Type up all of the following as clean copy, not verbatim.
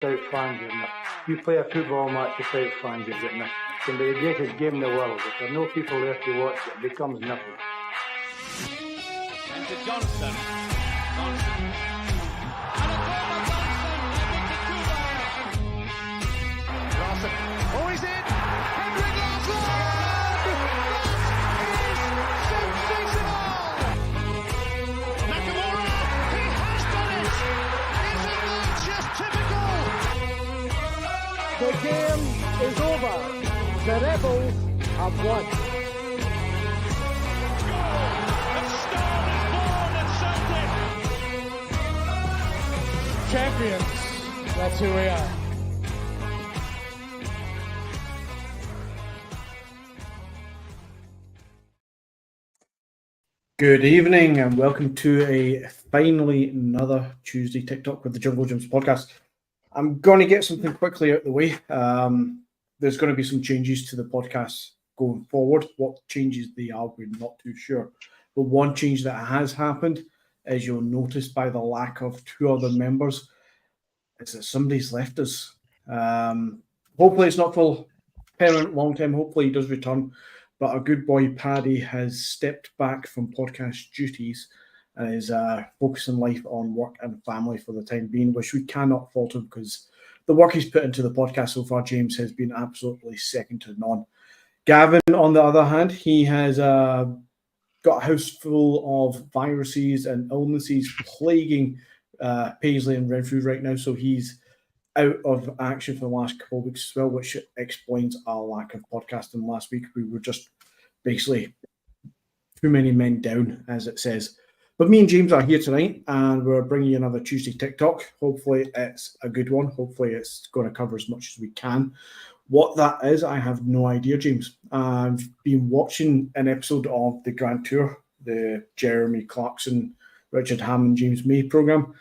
without fans, isn't it? You play a football match without fans, isn't it? It can be the greatest game in the world. If there are no people there to watch, it becomes nothing. And to Johnson. Johnson. And a corner Johnson. Larson. Oh, he's in. Henrik Larsson! That is sensational! Nakamura. He has done it. Isn't that just typical? The game is over. The Rebels have won. Champions, that's who we are. Good evening and welcome to finally another Tuesday Tic Talk with the Jungle Gyms podcast. I'm going to get something quickly out of the way. There's going to be some changes to the podcast going forward. What changes they are, we're not too sure. But one change that has happened, as you'll notice by the lack of two other members, is that somebody's left us. Hopefully it's not for permanent long time. Hopefully he does return. But our good boy Paddy has stepped back from podcast duties and is focusing life on work and family for the time being, which we cannot fault him because the work he's put into the podcast so far, James, has been absolutely second to none. Gavin, on the other hand, he has got a house full of viruses and illnesses plaguing Paisley and Renfrew right now, so he's out of action for the last couple of weeks as well, which explains our lack of podcasting last week. We were just basically too many men down, as it says. But me and James are here tonight, and we're bringing you another Tuesday Tic Talk. Hopefully it's a good one. Hopefully it's going to cover as much as we can. What that is, I have no idea, James. I've been watching an episode of the Grand Tour, the Jeremy Clarkson, Richard Hammond, James May program.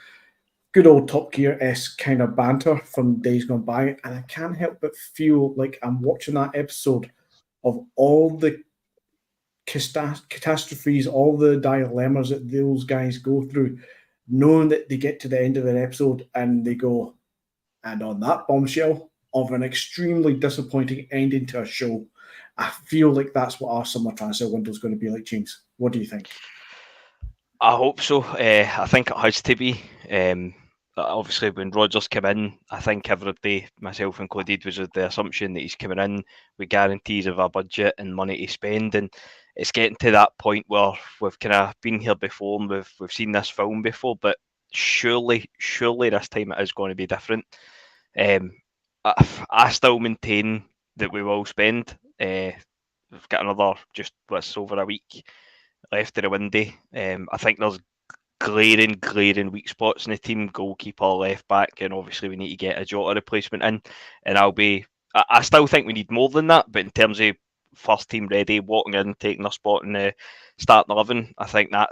Good old Top Gear-esque kind of banter from days gone by, and I can't help but feel like I'm watching that episode of all the catastrophes, all the dilemmas that those guys go through, knowing that they get to the end of an episode and they go, and on that bombshell of an extremely disappointing ending to a show, I feel like that's what our summer transfer window is going to be like, James. What do you think? I hope so. I think it has to be. Obviously, when Rodgers came in, I think everybody, myself included, was with the assumption that he's coming in with guarantees of a budget and money to spend, and it's getting to that point where we've kind of been here before and we've seen this film before, but surely this time it is going to be different. I still maintain that we will spend. We've got another over a week left of the window. I think there's glaring weak spots in the team, goalkeeper, left back, and obviously we need to get a Jota replacement in, and I still think we need more than that, but in terms of first team ready, walking in, taking their spot in the starting 11, I think that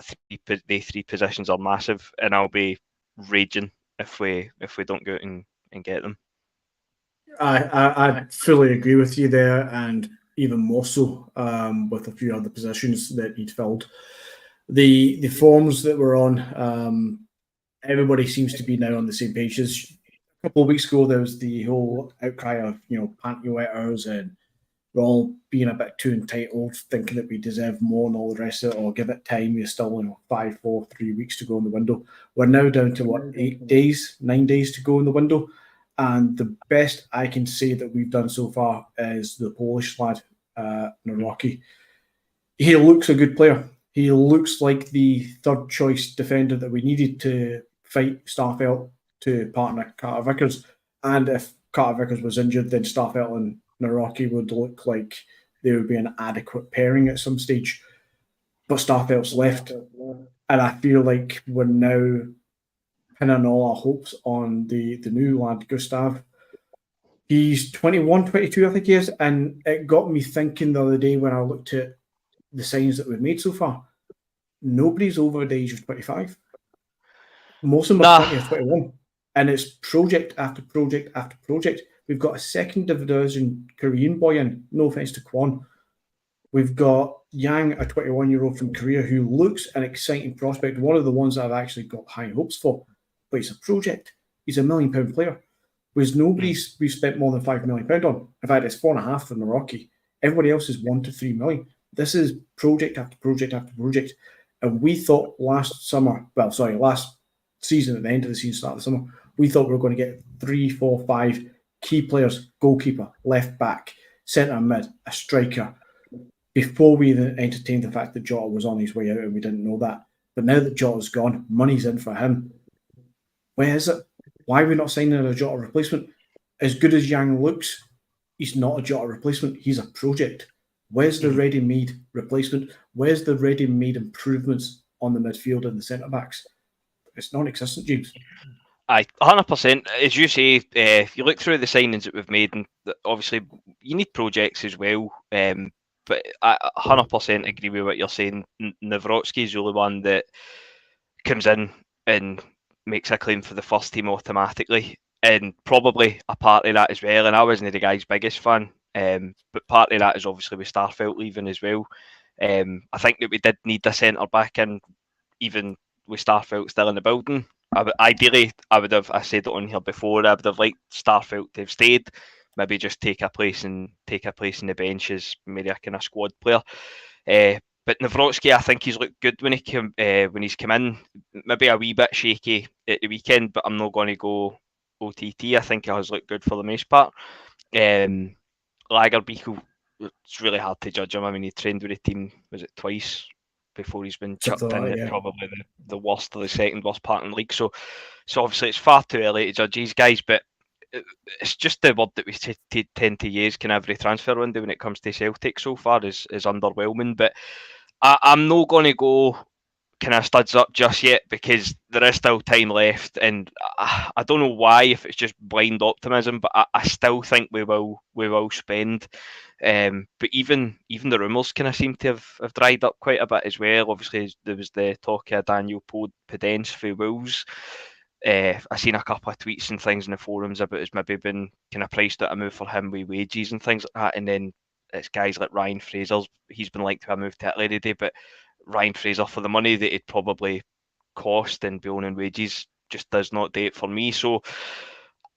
the three positions are massive, and I'll be raging if we don't go out and get them. I fully agree with you there, and even more so with a few other positions that need filled. The forms that we're on, everybody seems to be now on the same page. A couple of weeks ago, there was the whole outcry of panty wetters, and we're all being a bit too entitled, thinking that we deserve more and all the rest of it, or give it time. You're still 5, 4, 3 weeks to go in the window. We're now down to 9 days to go in the window. And the best I can say that we've done so far is the Polish lad, Narocki. He looks a good player. He looks like the third choice defender that we needed to fight Starfelt to partner Carter Vickers. And if Carter Vickers was injured, then Starfelt and Narocki would look like they would be an adequate pairing at some stage. But Starfelt's left. And I feel like we're now pinning all our hopes on the new lad, Gustav. He's 21, 22, I think he is. And it got me thinking the other day when I looked at the signs that we've made so far. Nobody's over the age of 25. Most of them are 20 or 21. And it's project after project after project. We've got a second division Korean boy in, no offense to Kwon. We've got Yang, a 21-year-old from Korea, who looks an exciting prospect, one of the ones that I've actually got high hopes for. But he's a project. He's a £1 million player. was nobody's we spent more than £5 million on. In fact, it's 4.5 from the Rocky. Everybody else is 1 to 3 million. This is project after project after project. And we thought last season, at the end of the season, start of the summer, we thought we were going to get 3, 4, 5 key players: goalkeeper, left back, centre mid, a striker, before we even entertained the fact that Jota was on his way out and we didn't know that. But now that Jota's gone, money's in for him. Where is it? Why are we not signing a Jota replacement? As good as Yang looks, he's not a Jota replacement. He's a project. Where's the ready-made replacement? Where's the ready-made improvements on the midfield and the centre-backs? It's non-existent, James. Aye, 100%. As you say, if you look through the signings that we've made, and obviously you need projects as well, but I 100% agree with what you're saying. Nawrocki's the only one that comes in and makes a claim for the first team automatically, and probably a part of that as well, and I wasn't the guy's biggest fan, but part of that is obviously with Starfelt leaving as well. I think that we did need a centre back in, even with Starfelt still in the building. Ideally, I said it on here before, I would have liked Starfelt to have stayed, maybe just take a place in the bench as maybe a kind of squad player. But Nawrocki, I think he's looked good when he's come in. Maybe a wee bit shaky at the weekend, but I'm not going to go OTT. I think he has looked good for the most part. Lagerbeek, it's really hard to judge him. I mean, he trained with the team, was it twice before he's been chucked in at probably the worst or the second worst part in the league. So obviously it's far too early to judge these guys, but it's just the word that we tend to use kind of every transfer window when it comes to Celtic so far is underwhelming. But I'm not going to go kind of studs up just yet because there is still time left, and I don't know why, if it's just blind optimism, but I still think we will spend. But even the rumours kind of seem to have dried up quite a bit as well. Obviously, there was the talk of Daniel Podence for Wolves. I've seen a couple of tweets and things in the forums about it's maybe been kind of priced out a move for him with wages and things like that. And then it's guys like Ryan Fraser's, he's been linked to a move to Italy today, but Ryan Fraser, for the money that he'd probably cost and be owning wages, just does not do it for me. So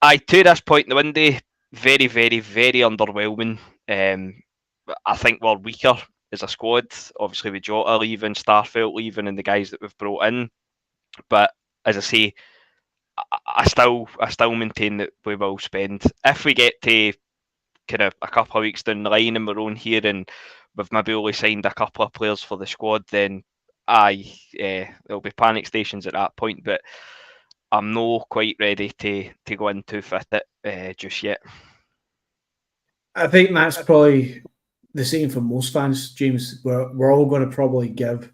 to this point in the window, very, very, very underwhelming. I think we're weaker as a squad, obviously with Jota leaving, Starfelt leaving, and the guys that we've brought in. But as I say, I still maintain that we will spend. If we get to kind of a couple of weeks down the line and we're on here and we've maybe only signed a couple of players for the squad, then there'll be panic stations at that point. But I'm not quite ready to go in too fit it just yet. I think that's probably the same for most fans, James. We're all going to probably give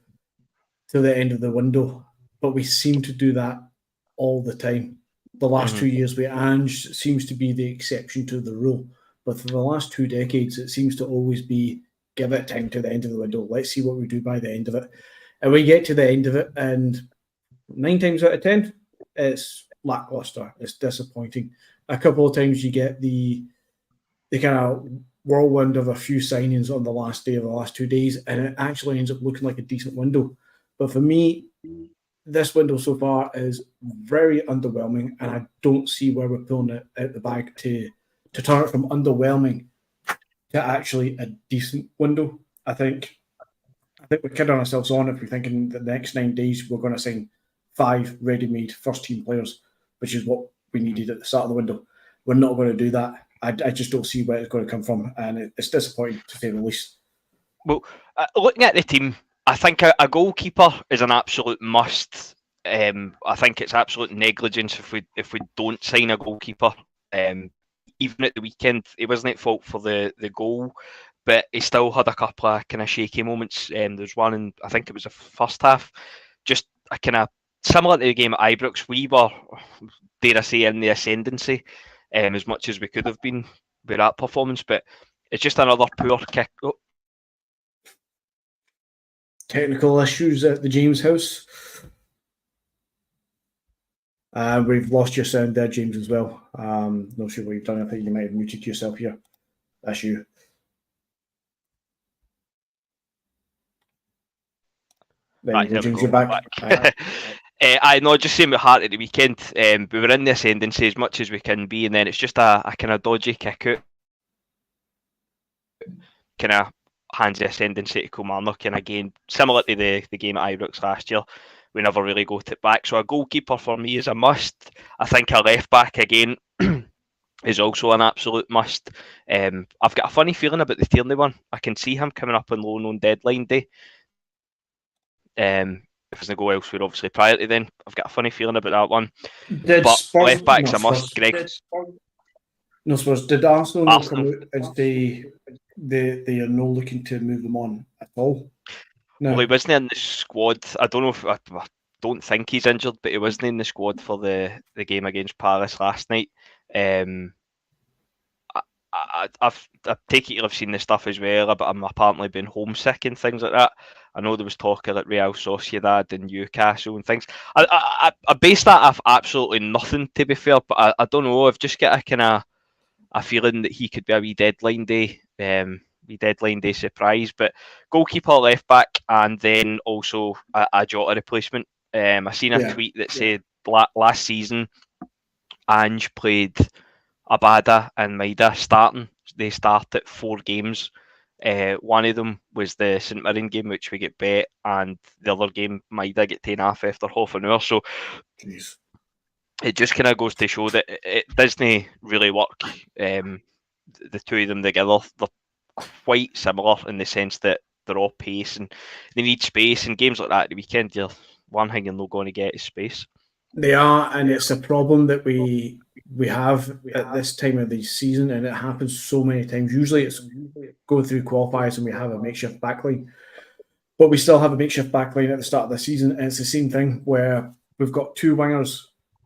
to the end of the window, but we seem to do that all the time. The last 2 years with Ange seems to be the exception to the rule. But for the last 2 decades, it seems to always be give it time to the end of the window. Let's see what we do by the end of it. And we get to the end of it, and 9 times out of 10, it's lackluster. It's disappointing. A couple of times you get the kind of whirlwind of a few signings on the last day of the last 2 days, and it actually ends up looking like a decent window. But for me, this window so far is very underwhelming, and I don't see where we're pulling it out the bag to turn it from underwhelming to actually a decent window. I think we're kidding ourselves on if we think in the next 9 days we're going to sign 5 ready-made first-team players, which is what we needed at the start of the window. We're not going to do that. I just don't see where it's going to come from, and it's disappointing to say the least. Well, looking at the team, I think a goalkeeper is an absolute must. I think it's absolute negligence if we don't sign a goalkeeper. Even at the weekend, he wasn't at fault for the goal, but he still had a couple of kind of shaky moments. There's one in, I think it was the first half, just a kind of similar to the game at Ibrox. We were, dare I say, in the ascendancy as much as we could have been with that performance, but it's just another poor kick. Oh. Technical issues at the James house. We've lost your sound there, James, as well. Not sure what you've done. I think you might have muted yourself here. That's you. There Right, you go, James. You're back. I know, just saying with Hart at the weekend, we were in the ascendancy as much as we can be, and then it's just a kind of dodgy kick out, kind of hands the ascendancy to Kilmarnock, and again, similar to the game at Ibrox last year, we never really got it back. So a goalkeeper for me is a must. I think a left back again is also an absolute must. I've got a funny feeling about the Tierney one. I can see him coming up on loan on deadline day. If there's no go elsewhere, obviously prior to then, I've got a funny feeling about that one. Did but Spurs, left back's a must. Spurs, Greg. No, Spurs. Did Arsenal Arsenal. come out and say they are not looking to move them on at all? No. Well, he wasn't in the squad. I don't know if I don't think he's injured, but he wasn't in the squad for the game against Palace last night. I've taken it I've seen the stuff as well, but I'm apparently been homesick and things like that. I know there was talk of like Real Sociedad and Newcastle and things. I base that off absolutely nothing, to be fair, but I don't know. I've just got a kind of a feeling that he could be a wee deadline day surprise. But goalkeeper, left back, and then also a Jota replacement. I seen a tweet that said last season Ange played Abada and Maida starting. They started 4 games. One of them was the St Mirren game, which we get bet, and the other game, Maida get taken off after half an hour. So it just kind of goes to show that it doesn't really work. The two of them together, they're quite similar in the sense that they're all pace and they need space. And games like that at the weekend, one thing you're not going to get is space. They are, and it's a problem that we have at this time of the season, and it happens so many times. Usually it's going through qualifiers and we have a makeshift backline, but we still have a makeshift backline at the start of the season, and it's the same thing where we've got 2 wingers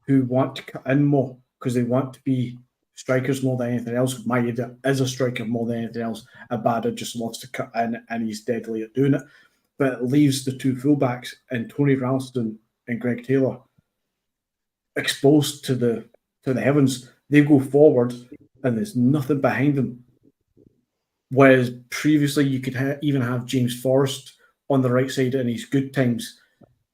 who want to cut in more because they want to be strikers more than anything else. Maeda is a striker more than anything else. Abada just loves to cut in, and he's deadly at doing it. But it leaves the 2 fullbacks and Tony Ralston and Greg Taylor exposed to the heavens. They go forward and there's nothing behind them. Whereas previously you could even have James Forrest on the right side in his good times,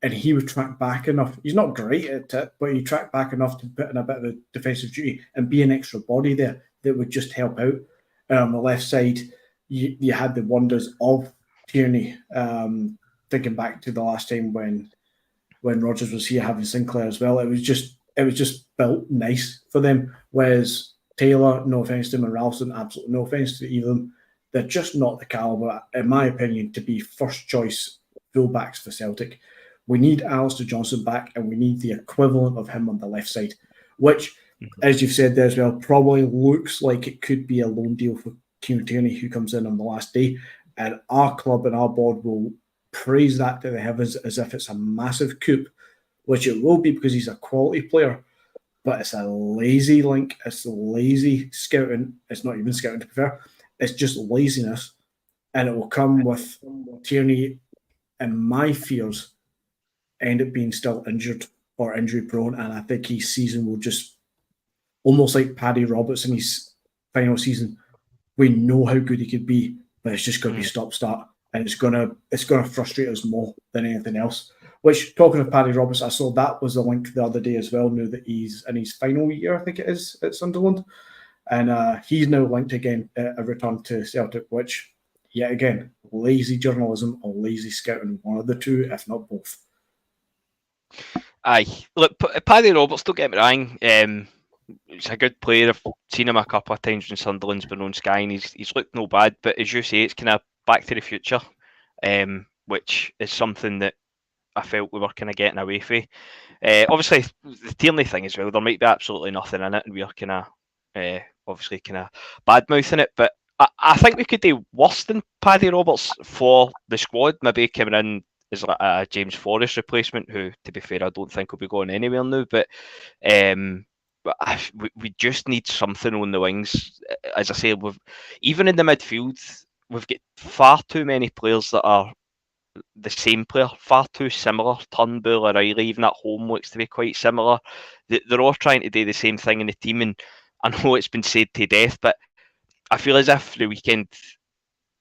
and he would track back enough. He's not great at it, but he tracked back enough to put in a bit of a defensive duty and be an extra body there that would just help out. On the left side, you had the wonders of Tierney. Thinking back to the last time when Rodgers was here having Sinclair as well, it was just built nice for them. Whereas Taylor, no offence to him, and Ralston, absolutely no offence to either of them, they're just not the calibre, in my opinion, to be first choice fullbacks for Celtic. We need Alistair Johnson back, and we need the equivalent of him on the left side, which, as you've said there as well, probably looks like it could be a loan deal for Kieran Tierney, who comes in on the last day. And our club and our board will praise that to the heavens as if it's a massive coup, which it will be because he's a quality player. But it's a lazy link. It's lazy scouting. It's not even scouting, to be fair. It's just laziness. And it will come with Tierney, and my fears end up being still injured or injury prone, and I think his season will just, almost like Paddy Roberts in his final season, we know how good he could be, but it's just going to be stop-start, and it's going to frustrate us more than anything else. Which, talking of Paddy Roberts, I saw that was a link the other day as well, now that he's in his final year, I think it is, at Sunderland, and he's now linked again, a return to Celtic, which, yet again, lazy journalism or lazy scouting, one of the two, if not both. Aye, look, Paddy Roberts, don't get me wrong. He's a good player. I've seen him a couple of times when Sunderland's been on Sky, and he's looked no bad. But as you say, it's kind of back to the future, which is something that I felt we were kind of getting away from. Obviously, the Tierney thing as well, there might be absolutely nothing in it, and we're kind of obviously kind of bad-mouthing it. But I think we could do worse than Paddy Roberts for the squad, maybe coming in is like a James Forrest replacement, who, to be fair, I don't think will be going anywhere now. But we just need something on the wings. As I say, even in the midfield, we've got far too many players that are the same player, far too similar. Turnbull, O'Reilly, even at home, looks to be quite similar. They're all trying to do the same thing in the team, and I know it's been said to death, but I feel as if the weekend,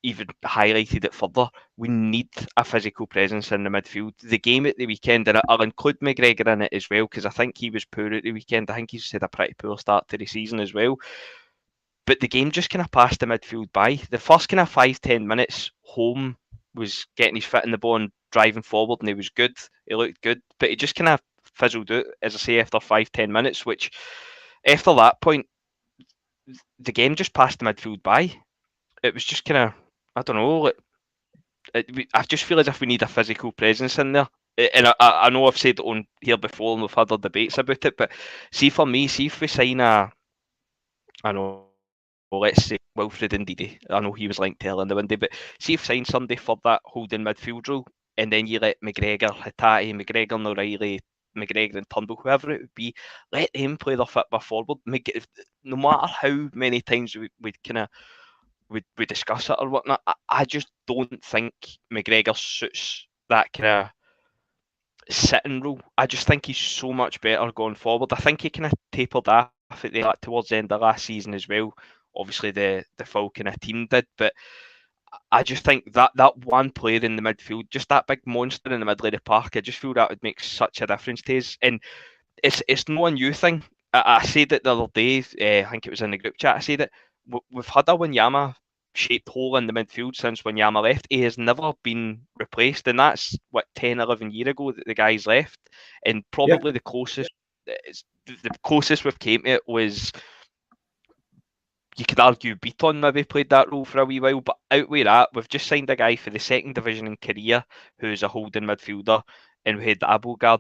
even highlighted it further. We need a physical presence in the midfield. The game at the weekend, and I'll include McGregor in it as well, because I think he was poor at the weekend. I think he's had a pretty poor start to the season as well. But the game just kind of passed the midfield by. The first kind of 5-10 minutes, Home was getting his foot in the ball and driving forward, and he was good. He looked good, but he just kind of fizzled out, as I say, after 5-10 minutes, which after that point, the game just passed the midfield by. It was just kind of, I don't know, I just feel as if we need a physical presence in there. And I know I've said it on here before and we've had other debates about it, but see for me, see if we sign I know, let's say Wilfred Ndidi. I know he was linked to in the window, but see if sign somebody for that holding midfield role, and then you let McGregor, Hatate, McGregor and O'Reilly, McGregor and Turnbull, whoever it would be, let them play their football forward. No matter how many times we kind of we discuss it or whatnot, I just don't think McGregor suits that kind of sitting role. I just think he's so much better going forward. I think he kind of tapered off towards the end of last season as well. Obviously, the full kind of team did, but I just think that one player in the midfield, just that big monster in the middle of the park, I just feel that would make such a difference to us. And it's not a new thing. I said it the other day, I think it was in the group chat, I said it, we've had a Wanyama shaped hole in the midfield since Wanyama left. He has never been replaced, and that's, 10, 11 years ago that the guy's left. And probably the closest we've came to it was, you could argue Beaton maybe played that role for a wee while, but out with that, we've just signed a guy for the second division in Korea who's a holding midfielder, and we had Abelgard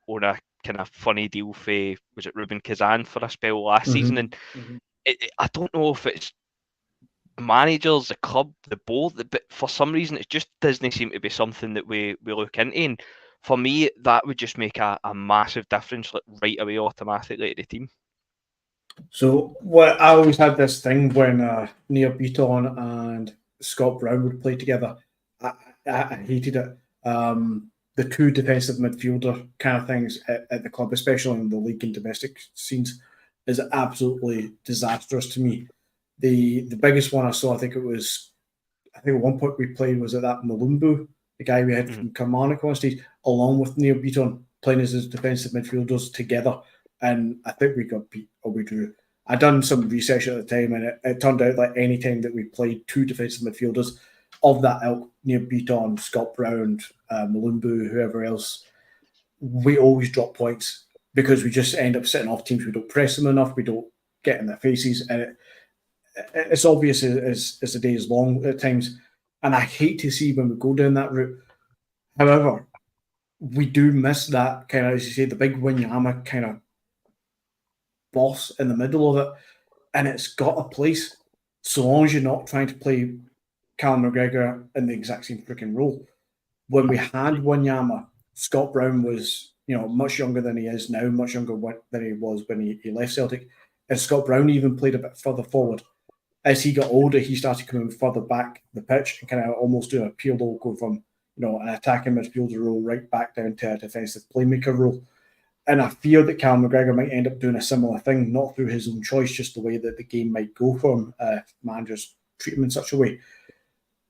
on a kind of funny deal for, was it Ruben Kazan for a spell last season, and I don't know if it's managers, the club, the board, but for some reason it just doesn't seem to be something that we look into, and for me that would just make a massive difference right away automatically to the team. So what I always had this thing when Neil Beaton and Scott Brown would play together. I hated it. The two defensive midfielder kind of things at the club, especially in the league and domestic scenes, is absolutely disastrous to me. The biggest one I saw, I think at one point we played was at that Malumbu, the guy we had from Kilmarnock on stage, along with Neil Beaton playing as his defensive midfielders together. And I think we got beat, or we drew. I done some research at the time, and it turned out like any time that we played two defensive midfielders of that ilk, Neil Beaton, Scott Brown, Malumbu, whoever else, we always drop points because we just end up sitting off teams. We don't press them enough. We don't get in their faces, and it's obvious as the day is long at times. And I hate to see when we go down that route. However, we do miss that kind of, as you say, the big Wanyama kind of boss in the middle of it, and it's got a place so long as you're not trying to play Callum McGregor in the exact same freaking role. When we had Wanyama, Scott Brown was, much younger than he is now, much younger than he was when he left Celtic, and Scott Brown even played a bit further forward. As he got older, he started coming further back the pitch and kind of almost doing a Pirlo, going from an attacking midfielder role right back down to a defensive playmaker role. And I fear that Callum McGregor might end up doing a similar thing, not through his own choice, just the way that the game might go for him if managers treat him in such a way.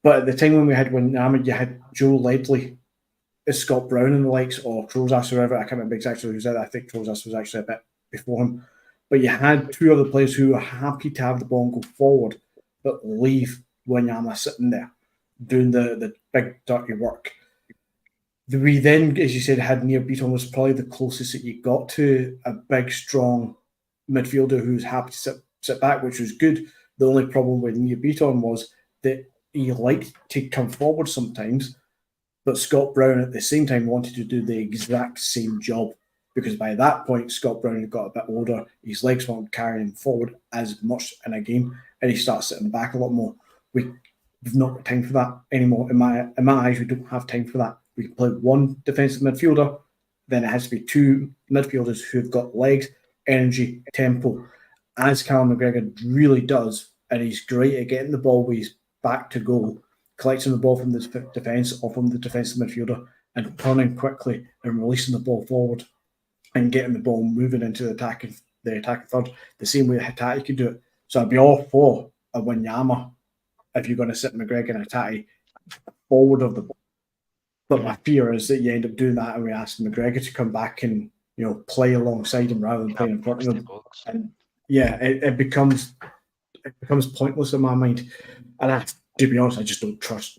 But at the time when we had Wanyama, you had Joe Ledley, Scott Brown and the likes, or Trozas, whoever. I can't remember exactly who was there. I think Trozas was actually a bit before him. But you had two other players who were happy to have the ball and go forward, but leave Wanyama sitting there doing the big dirty work. We then, as you said, had Neil Beaton was probably the closest that you got to a big, strong midfielder who's happy to sit back, which was good. The only problem with Neil Beaton was that he liked to come forward sometimes, but Scott Brown at the same time wanted to do the exact same job, because by that point, Scott Brown had got a bit older, his legs weren't carrying him forward as much in a game, and he starts sitting back a lot more. We've not got time for that anymore. In my eyes, we don't have time for that. We can play one defensive midfielder, then it has to be two midfielders who've got legs, energy, tempo, as Callum McGregor really does, and he's great at getting the ball with his back to goal, collecting the ball from the defence or from the defensive midfielder, and turning quickly and releasing the ball forward and getting the ball moving into the attacking third, the same way Hatate could do it. So I'd be all for a Wanyama if you're going to sit McGregor and Hatate forward of the ball. But my fear is that you end up doing that and we ask McGregor to come back and play alongside him rather than playing in front of him. And it becomes pointless in my mind. And to be honest, I just don't trust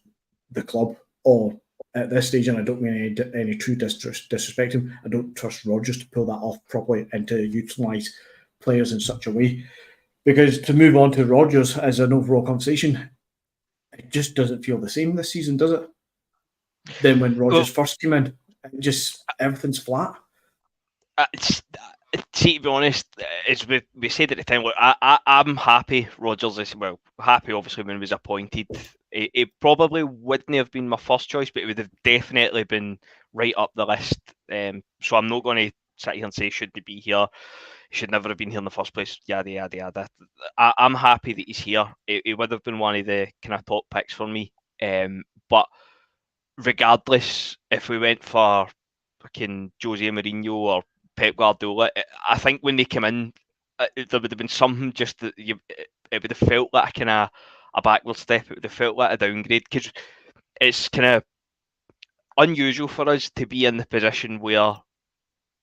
the club or at this stage, and I don't mean any true disrespect him. I don't trust Rodgers to pull that off properly and to utilise players in such a way. Because to move on to Rodgers as an overall conversation, it just doesn't feel the same this season, does it? Then when Rodgers first came in, everything's flat. See, to be honest, as we said at the time, look, I'm happy Rodgers is, happy obviously when he was appointed. It probably wouldn't have been my first choice, but it would have definitely been right up the list. So I'm not going to sit here and say shouldn't he be here, he should never have been here in the first place, yada, yada, yada. I'm happy that he's here. He would have been one of the kind of top picks for me. But regardless, if we went for fucking Jose Mourinho or Pep Guardiola, I think when they came in, there would have been something just that it would have felt like a kind of a backward step. It would have felt like a downgrade because it's kind of unusual for us to be in the position where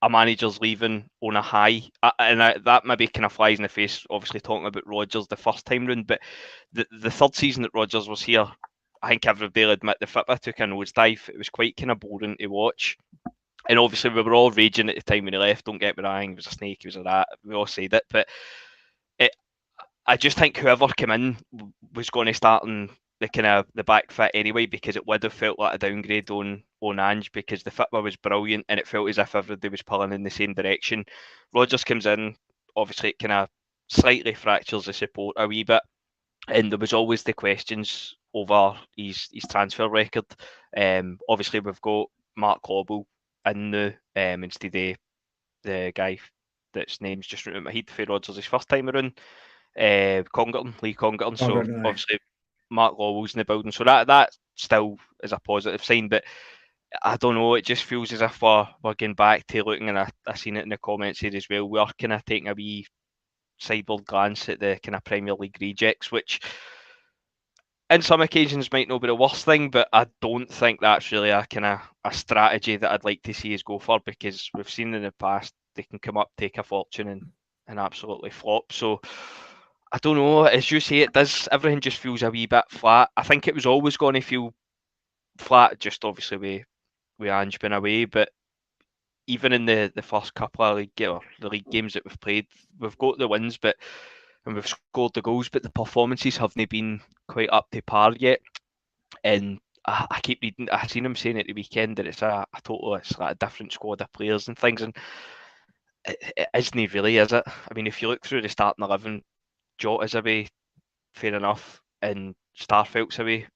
a manager's leaving on a high, and that maybe kind of flies in the face. Obviously, talking about Rodgers the first time round, but the third season that Rodgers was here, I think everybody will admit the Fitbit took a nosedive. It was quite kind of boring to watch. And obviously, we were all raging at the time when he left. Don't get me wrong, he was a snake, he was a rat. We all said it. But I just think whoever came in was going to start in the back foot anyway, because it would have felt like a downgrade on Ange, because the Fitbit was brilliant and it felt as if everybody was pulling in the same direction. Rodgers comes in, obviously it kind of slightly fractures the support a wee bit. And there was always the questions over his transfer record. Obviously, we've got Mark Cobble in the instead of the guy that's name's just out of my head for Rodgers his first time around, Lee Congerton. So obviously Mark Lawwell's in the building, so that still is a positive sign. But I don't know, it just feels as if we're getting back to looking, and I seen it in the comments here as well, we're kind of taking a wee sideward glance at the kind of Premier League rejects, which in some occasions might not be the worst thing, but I don't think that's really a kind of a strategy that I'd like to see us go for, because we've seen in the past they can come up, take a fortune and absolutely flop. So I don't know, as you say, everything just feels a wee bit flat. I think it was always going to feel flat, just obviously with Ange being away, but even in the first couple of the league games that we've played, we've got the wins, and we've scored the goals, but the performances haven't been quite up to par yet. And I keep reading, I've seen him saying at the weekend that it's it's like a different squad of players and things, and it isn't really, is it? I mean, if you look through the starting 11, Jota's away, fair enough, and Starfelt's away,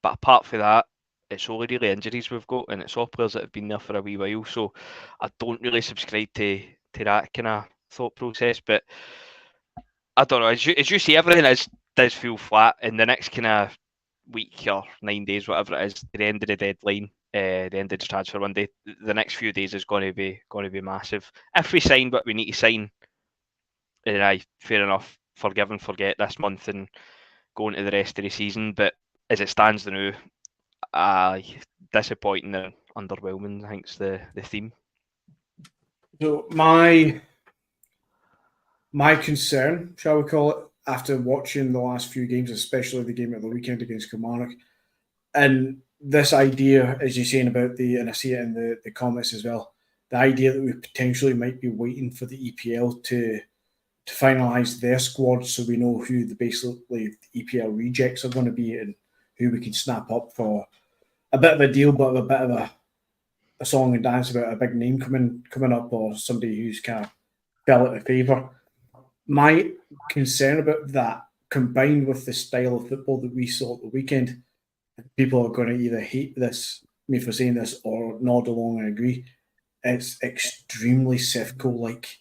but apart from that, it's only really injuries we've got, and it's all players that have been there for a wee while, so I don't really subscribe to that kind of thought process. But I don't know, as you see, everything does feel flat. In the next kind of week or 9 days, whatever it is, the end of the deadline, the end of the transfer window, the next few days is going to be massive. If we sign what we need to sign, then fair enough, forgive and forget this month and go into the rest of the season. But as it stands now, disappointing and underwhelming, I think's the theme. So my concern, shall we call it, after watching the last few games, especially the game at the weekend against Kilmarnock, and this idea, as you're saying about and I see it in the comments as well, the idea that we potentially might be waiting for the EPL to finalise their squad, so we know who the EPL rejects are going to be and who we can snap up for a bit of a deal, but a bit of a song and dance about a big name coming up, or somebody who's kind of fell out of favour. My concern about that, combined with the style of football that we saw at the weekend, people are going to either hate me for saying this, or nod along and agree. It's extremely Sefco-like.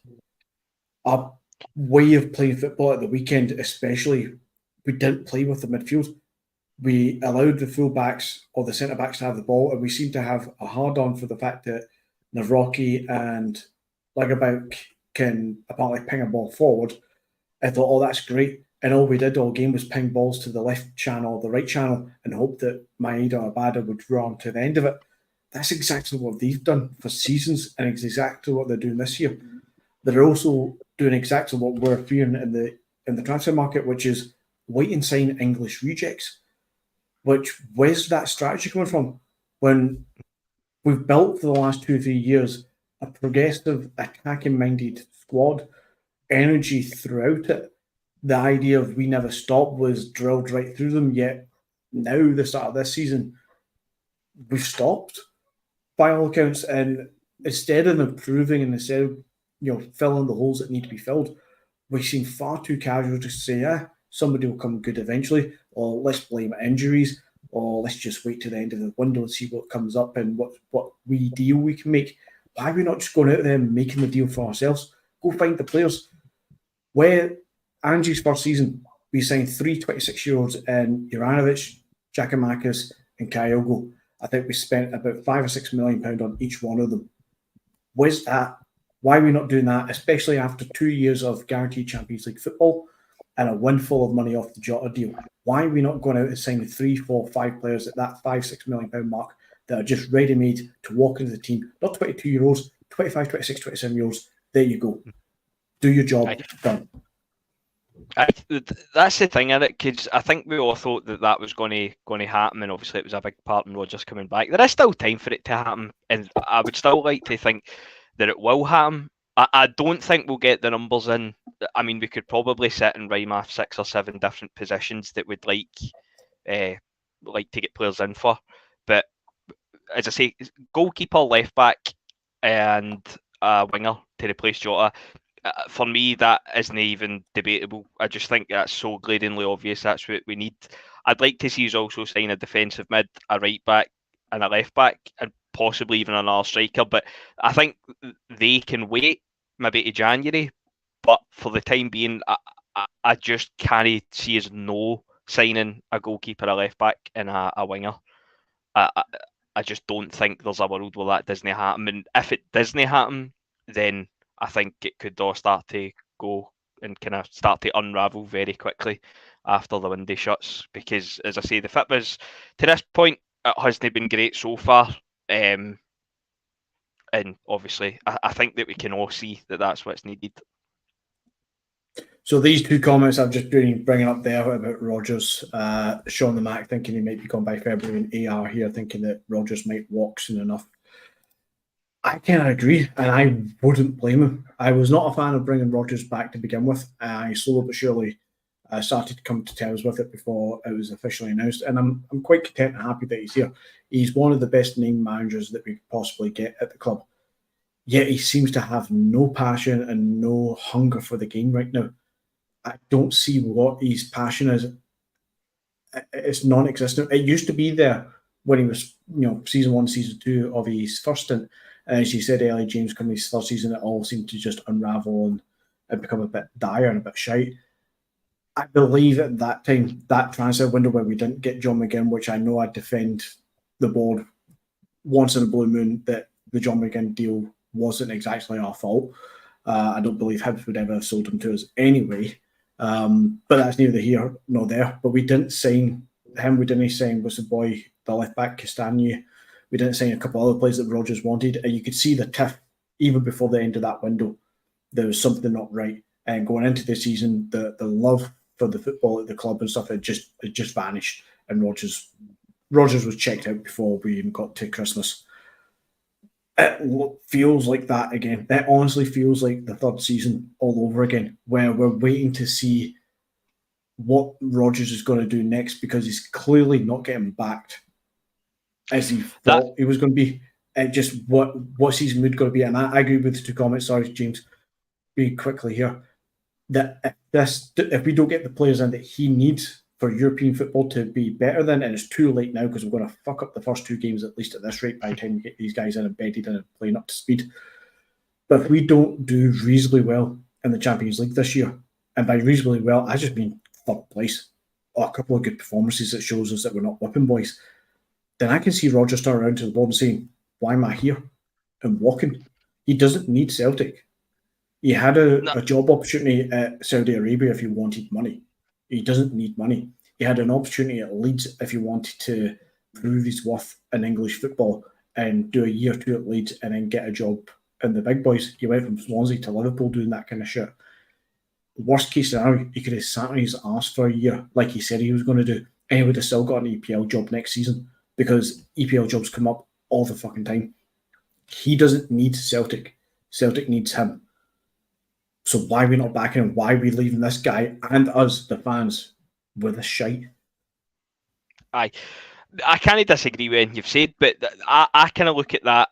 Our way of playing football at the weekend, especially, we didn't play with the midfield. We allowed the full-backs or the centre-backs to have the ball, and we seem to have a hard-on for the fact that Navrocki and Lagerbauk can apparently ping a ball forward. I thought, that's great. and all we did all game was ping balls to the left channel or the right channel and hope that Maeda or Abada would run to the end of it. That's exactly what they've done for seasons, and it's exactly what they're doing this year. They're also doing exactly what we're fearing in the transfer market, which is wait and sign English rejects. Where's that strategy coming from? When we've built for the last 2-3 years a progressive, attacking-minded squad, energy throughout it. The idea of we never stop was drilled right through them, yet now, the start of this season, we've stopped by all accounts, and instead of improving and instead of filling the holes that need to be filled, we seem far too casual to say, somebody will come good eventually, or let's blame injuries, or let's just wait to the end of the window and see what comes up and what wee deal we can make. Why are we not just going out there and making the deal for ourselves? Go find the players. Where Angie's first season, we signed 3 26-year-olds in Juranovic, Giakoumakis, and Kyogo. I think we spent about £5 or £6 million on each one of them. Where's that? Why are we not doing that, especially after 2 years of guaranteed Champions League football and a windfall of money off the Jota deal? Why are we not going out and signing 3, 4, 5 players at that £5-6 million mark that are just ready-made to walk into the team? Not 22-year-olds, 25, 26, 27-year-olds. There you go. Do your job. Done. That's the thing, isn't it? Because I think we all thought that was going to happen, and obviously it was a big part in Rodgers coming back. There is still time for it to happen, and I would still like to think that it will happen. I don't think we'll get the numbers in. I mean, we could probably sit and rhyme off 6 or 7 different positions that we'd like to get players in for. But as I say, goalkeeper, left back, and a winger to replace Jota. For me, that isn't even debatable. I just think that's so glaringly obvious. That's what we need. I'd like to see us also sign a defensive mid, a right back, and a left back, and possibly even another striker. But I think they can wait maybe to January. But for the time being, I just can't see us no signing a goalkeeper, a left back, and a winger. I just don't think there's a world where that doesn't happen. And if it doesn't happen, then I think it could all start to go and kind of start to unravel very quickly after the window shuts. Because, as I say, the fitness to this point, it hasn't been great so far. And obviously, I think that we can all see that that's what's needed. So these 2 comments I've just been bringing up there about Rodgers, Sean the Mac thinking he might be gone by February, and AR here thinking that Rodgers might walk soon enough. I cannot agree, and I wouldn't blame him. I was not a fan of bringing Rodgers back to begin with. I slowly but surely started to come to terms with it before it was officially announced, and I'm quite content and happy that he's here. He's one of the best named managers that we could possibly get at the club. Yet he seems to have no passion and no hunger for the game right now. I don't see what his passion is. It's non-existent. It used to be there when he was, season 1, season 2 of his first stint. As you said earlier, James, coming his third season, it all seemed to just unravel and become a bit dire and a bit shite. I believe at that time, that transfer window where we didn't get John McGinn, which I know I'd defend the board once in a blue moon, that the John McGinn deal wasn't exactly our fault. I don't believe Hibs would ever have sold him to us anyway. But that's neither here nor there. But we didn't sign him. We didn't sign, what's the boy, the left back, Castagne. We didn't sign a couple other players that Rodgers wanted. And you could see the tiff even before the end of that window. There was something not right. And going into the season, the love for the football at the club and stuff, it just vanished. And Rodgers was checked out before we even got to Christmas. It feels like that again. It honestly feels like the third season all over again, where we're waiting to see what Rodgers is going to do next, because he's clearly not getting backed as he thought he was going to be. Just what's his mood going to be? And I agree with the 2 comments. Sorry, James, be quickly here. That if we don't get the players in that he needs for European football to be better than, and it's too late now because we're going to fuck up the first 2 games at least at this rate by the time we get these guys in and bedded and playing up to speed. But if we don't do reasonably well in the Champions League this year, and by reasonably well, I just mean third place, or a couple of good performances that shows us that we're not whipping boys, then I can see Rodgers turn around to the board and saying, why am I here? And walking. He doesn't need Celtic. He had a job opportunity at Saudi Arabia if he wanted money. He doesn't need money. He had an opportunity at Leeds if he wanted to prove his worth in English football and do a year or two at Leeds and then get a job in the big boys. He went from Swansea to Liverpool doing that kind of shit. Worst case scenario, he could have sat on his arse for a year like he said he was going to do, and he would have still got an EPL job next season because EPL jobs come up all the fucking time. He doesn't need Celtic. Celtic needs him. So why are we not backing him? Why are we leaving this guy and us, the fans, with a shite? Aye. I can't disagree with anything you've said, but I kind of look at that.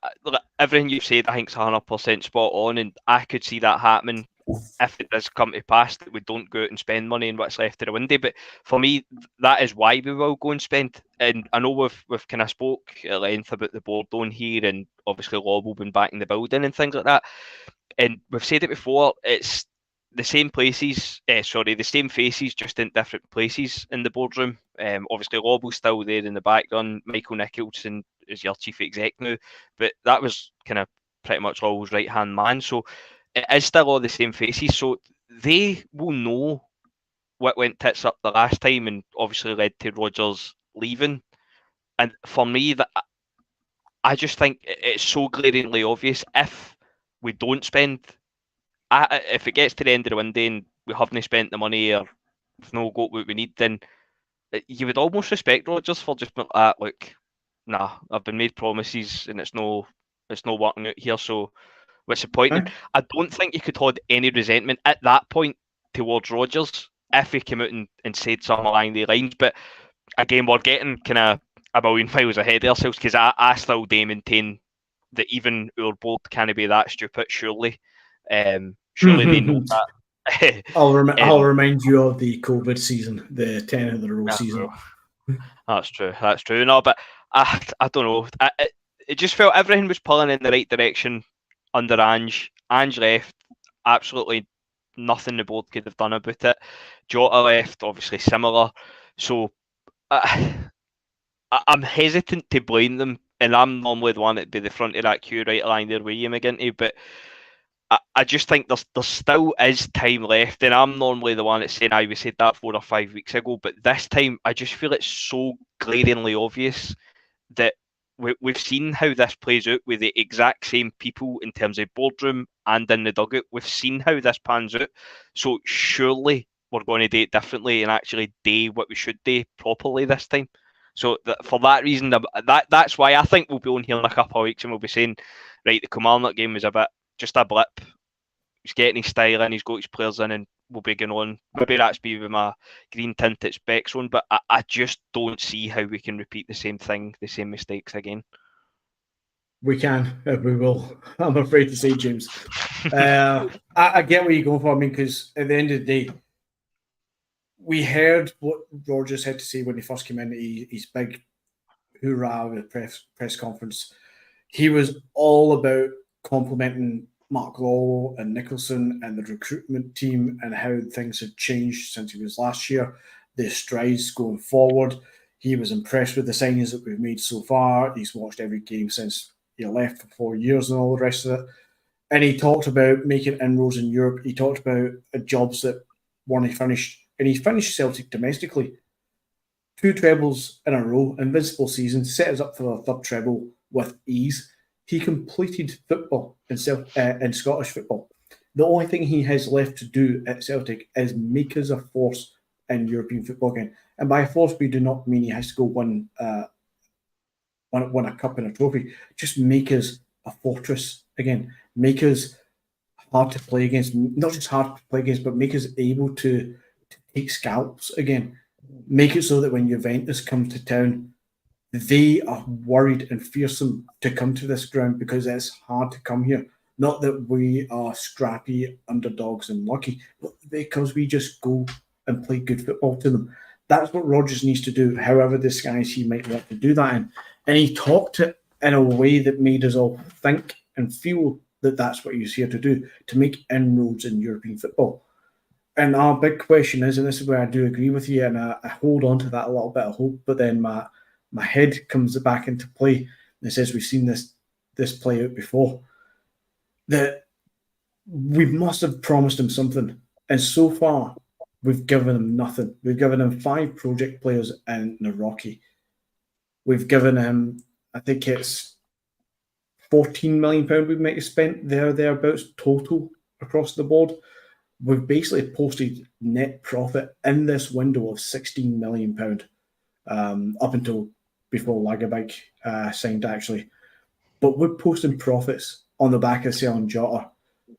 Everything you've said, I think, is 100% spot on, and I could see that happening if it does come to pass that we don't go out and spend money in what's left of the window. But for me, that is why we will go and spend. And I know we've kind of spoke at length about the board on here, and obviously Lobble been back in the building and things like that. And we've said it before, it's the same places, the same faces, just in different places in the boardroom. Obviously, Lobble's still there in the background. Michael Nicholson is your chief exec now, but that was kind of pretty much Lobble's right-hand man. So it is still all the same faces. So they will know what went tits up the last time and obviously led to Rodgers leaving. And for me, that I just think it's so glaringly obvious if we don't spend. If it gets to the end of the window and we haven't spent the money or we've not got what we need, then you would almost respect Rodgers for just being like, look, nah, I've been made promises and it's no working out here, so what's the point? Huh? I don't think you could hold any resentment at that point towards Rodgers if he came out and said something along the lines. But again, we're getting kind of a million miles ahead of ourselves because I still do maintain that even our board can't be that stupid, surely. Surely they know that. I'll remind you of the COVID season, the 10 in a row season. That's true. No, but I don't know. It just felt everything was pulling in the right direction under Ange. Ange left, absolutely nothing the board could have done about it. Jota left, obviously similar. So I'm hesitant to blame them, and I'm normally the one that'd be the front of that queue right along there with you, McGinty, but I just think there still is time left, and I'm normally the one that's saying, we said that 4 or 5 weeks ago, but this time I just feel it's so glaringly obvious that we've seen how this plays out with the exact same people in terms of boardroom and in the dugout. We've seen how this pans out, so surely we're going to do it differently and actually do what we should do properly this time. So for that reason, that's why I think we'll be on here in a couple of weeks and we'll be saying, right, the Kilmarnock game was just a blip. He's getting his style in, he's got his players in, and we'll be going on. Maybe that's me with my green tinted specs on, but I just don't see how we can repeat the same thing, the same mistakes again. We can, we will. I'm afraid to say, James. I get where you're going for. I mean, because at the end of the day, we heard what Rodgers had to say when he first came in. His big hoorah with the press conference. He was all about complimenting Mark Law and Nicholson and the recruitment team and how things had changed since he was last year, their strides going forward. He was impressed with the signings that we've made so far. He's watched every game since he left for 4 years and all the rest of it. And he talked about making inroads in Europe. He talked about jobs that weren't finished. And he finished Celtic domestically. 2 trebles in a row, invincible season, set us up for the third treble with ease. He completed football in Scottish football. The only thing he has left to do at Celtic is make us a force in European football again. And by force, we do not mean he has to go win a cup and a trophy. Just make us a fortress again. Make us hard to play against. Not just hard to play against, but make us able to take scalps again. Make it so that when Juventus come to town, they are worried and fearsome to come to this ground because it's hard to come here. Not that we are scrappy underdogs and lucky, but because we just go and play good football to them. That's what Rodgers needs to do, however disguised he might want to do that in. And he talked it in a way that made us all think and feel that that's what he's here to do, to make inroads in European football. And our big question is, and this is where I do agree with you, and I hold on to that a little bit of hope, but then my head comes back into play and it says we've seen this play out before, that we must have promised him something. And so far, we've given him nothing. We've given him 5 project players in Naroki. We've given him, I think it's £14 million we might have spent thereabouts total across the board. We've basically posted net profit in this window of £16 million up until before Lagerbäck signed, actually. But we're posting profits on the back of selling Jota.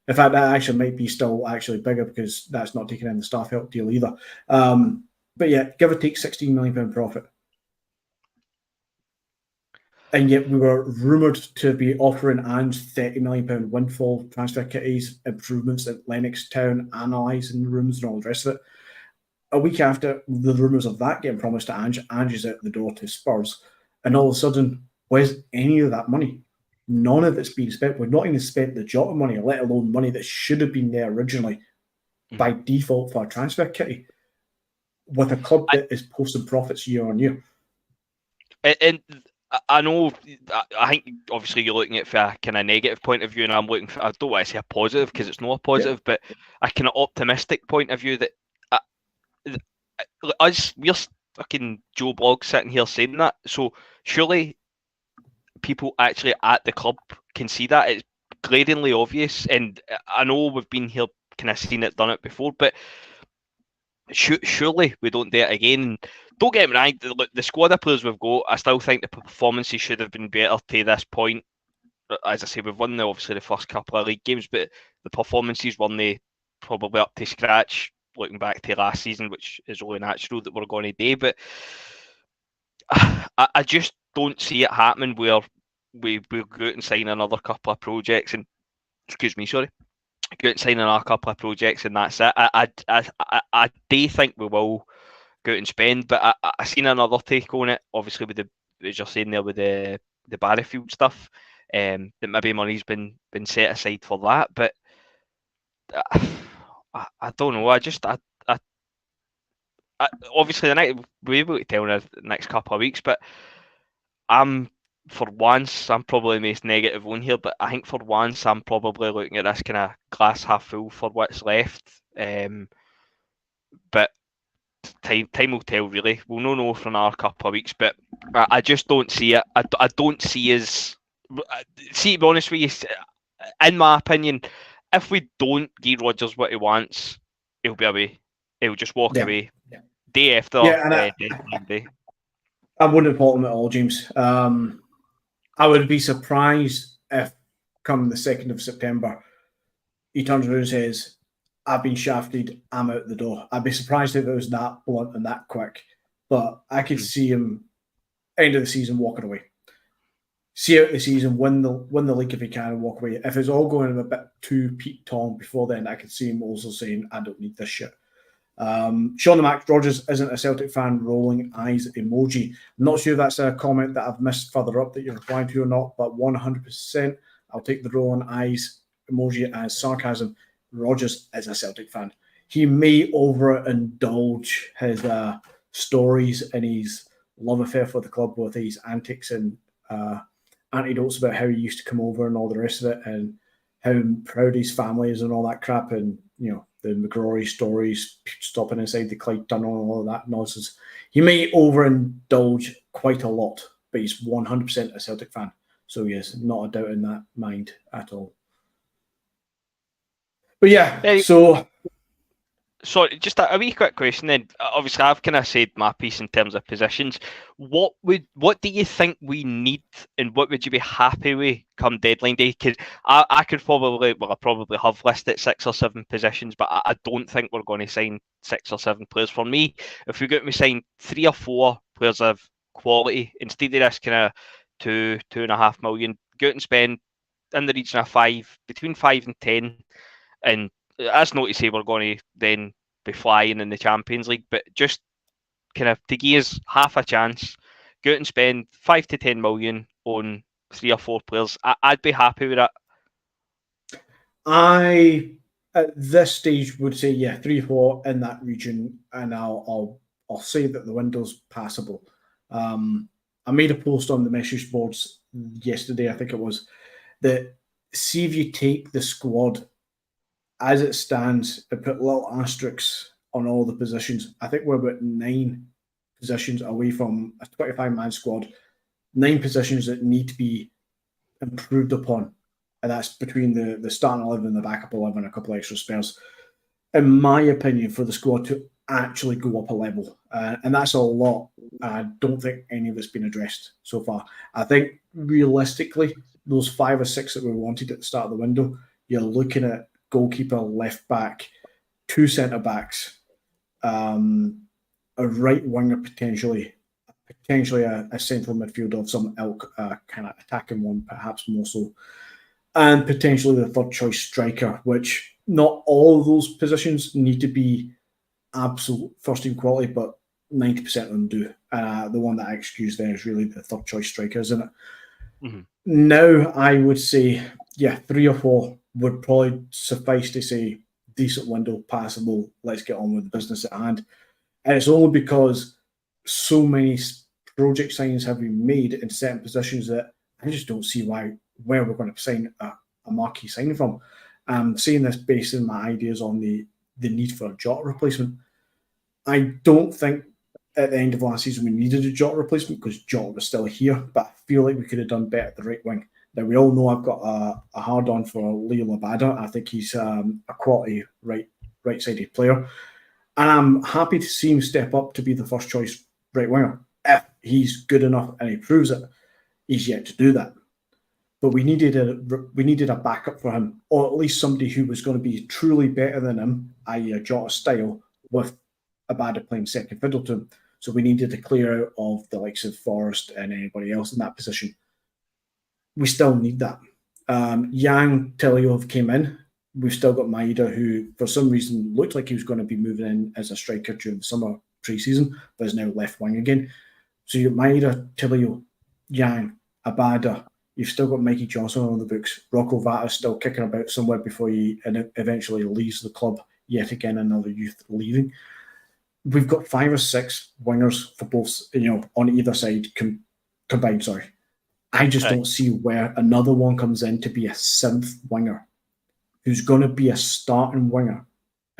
In fact, that actually might be still actually bigger because that's not taking in the staff help deal either. But yeah, give or take £16 million profit. And yet we were rumoured to be offering Ange £30 million windfall transfer kitties, improvements at Lennox Town, analysing rooms and all the rest of it. A week after the rumours of that getting promised to Ange, Ange is out the door to Spurs. And all of a sudden, where's any of that money? None of it's been spent. We've not even spent the Jota money, let alone money that should have been there originally by default for a transfer kitty with a club that is posting profits year on year. And I know, I think obviously you're looking at it from a kind of negative point of view, and I'm looking for, I don't want to say a positive because it's not a positive, but a kind of optimistic point of view that we're fucking Joe Blogg sitting here saying that. So surely people actually at the club can see that. It's glaringly obvious, and I know we've been here kind of seen it, done it before, but surely we don't do it again. Don't get me wrong, the squad of players we've got, I still think the performances should have been better to this point. As I say, we've won obviously the first couple of league games, but the performances weren't probably up to scratch looking back to last season, which is only natural that we're going to do. But I just don't see it happening where we'll go out and sign another couple of projects and go out and sign another couple of projects and that's it. I do think we will go out and spend, but I seen another take on it, obviously with as you're saying there with the Barryfield stuff, that maybe money's been set aside for that, but I don't know. I obviously we'll be able to tell in the next couple of weeks, but for once, I'm probably the most negative one here, but I think for once I'm probably looking at this kind of glass half full for what's left. But time will tell, really. We'll know for another couple of weeks, but I just don't see it. I don't see us. See, to be honest with you, in my opinion, if we don't give Rodgers what he wants, he'll be away. He'll just walk away. Yeah. Day after deadline day. I wouldn't fault him at all, James. I would be surprised if, come the 2nd of September, he turns around and says, I've been shafted, I'm out the door. I'd be surprised if it was that blunt and that quick. But I could see him, end of the season, walking away. See out the season, win the league if he can, and walk away. If it's all going a bit too Pete Tong before then, I could see him also saying, I don't need this shit. Sean the Max Rodgers isn't a Celtic fan, rolling eyes emoji. I'm not sure if that's a comment that I've missed further up that you're replying to or not, but 100% I'll take the rolling eyes emoji as sarcasm. Rodgers is a Celtic fan. He may overindulge his stories and his love affair for the club with his antics and anecdotes about how he used to come over and all the rest of it, and how proud his family is and all that crap, and the McGrory stories, stopping inside the Clyde Tunnel and all of that nonsense. He may overindulge quite a lot, but he's 100% a Celtic fan. So yes, not a doubt in that mind at all. But yeah, so... Sorry, just a wee quick question then. Obviously, I've kind of said my piece in terms of positions. What do you think we need, and what would you be happy with come deadline day? Because I probably have listed 6 or 7 positions, but I don't think we're going to sign 6 or 7 players. For me, if we're going to sign 3 or 4 players of quality, instead of this kind of 2.5 million, go out and spend in the region of 5, between 5 and 10, and that's not to say we're going to then be flying in the Champions League, but just kind of to give us half a chance, go out and spend 5 to 10 million on 3 or 4 players. I'd be happy with that. I, at this stage, would say, 3 or 4 in that region, and I'll say that the window's passable. I made a post on the message boards yesterday, I think it was, that see if you take the squad as it stands and put little asterisks on all the positions. I think we're about 9 positions away from a 25-man squad, 9 positions that need to be improved upon. And that's between the starting 11 and the backup 11, a couple of extra spares. In my opinion, for the squad to actually go up a level. And that's a lot. I don't think any of it's been addressed so far. I think realistically, those 5 or 6 that we wanted at the start of the window, you're looking at goalkeeper, left back, 2 centre backs, a right winger potentially a central midfielder of some ilk, kind of attacking one, perhaps more so, and potentially the third choice striker, which not all of those positions need to be absolute first team quality, but 90% of them do. The one that I excuse there is really the third choice striker, isn't it? Mm-hmm. Now, I would say, 3 or 4 would probably suffice to say decent window, passable, let's get on with the business at hand. And it's only because so many project signings have been made in certain positions that I just don't see where we're going to sign a marquee signing from. I'm saying this based on my ideas on the need for a Jota replacement. I don't think at the end of last season we needed a Jota replacement because Jota was still here, but I feel like we could have done better at the right wing. Now, we all know I've got a hard-on for Leo Labada. I think he's a quality right-sided player. And I'm happy to see him step up to be the first choice right winger. If he's good enough and he proves it, he's yet to do that. But we needed a backup for him, or at least somebody who was going to be truly better than him, i.e. a Jota style, with Abada playing second fiddle to him. So we needed to clear out of the likes of Forrest and anybody else in that position. We still need that. Yang, Tilio have came in. We've still got Maeda, who for some reason looked like he was going to be moving in as a striker during the summer pre-season, but is now left wing again. So you've got Maeda, Tilio, Yang, Abada. You've still got Mikey Johnson on the books. Rocco Vata's still kicking about somewhere before he eventually leaves the club. Yet again, another youth leaving. We've got 5 or 6 wingers for both, on either side combined. Sorry, I just don't see where another one comes in to be a 7th winger, who's going to be a starting winger,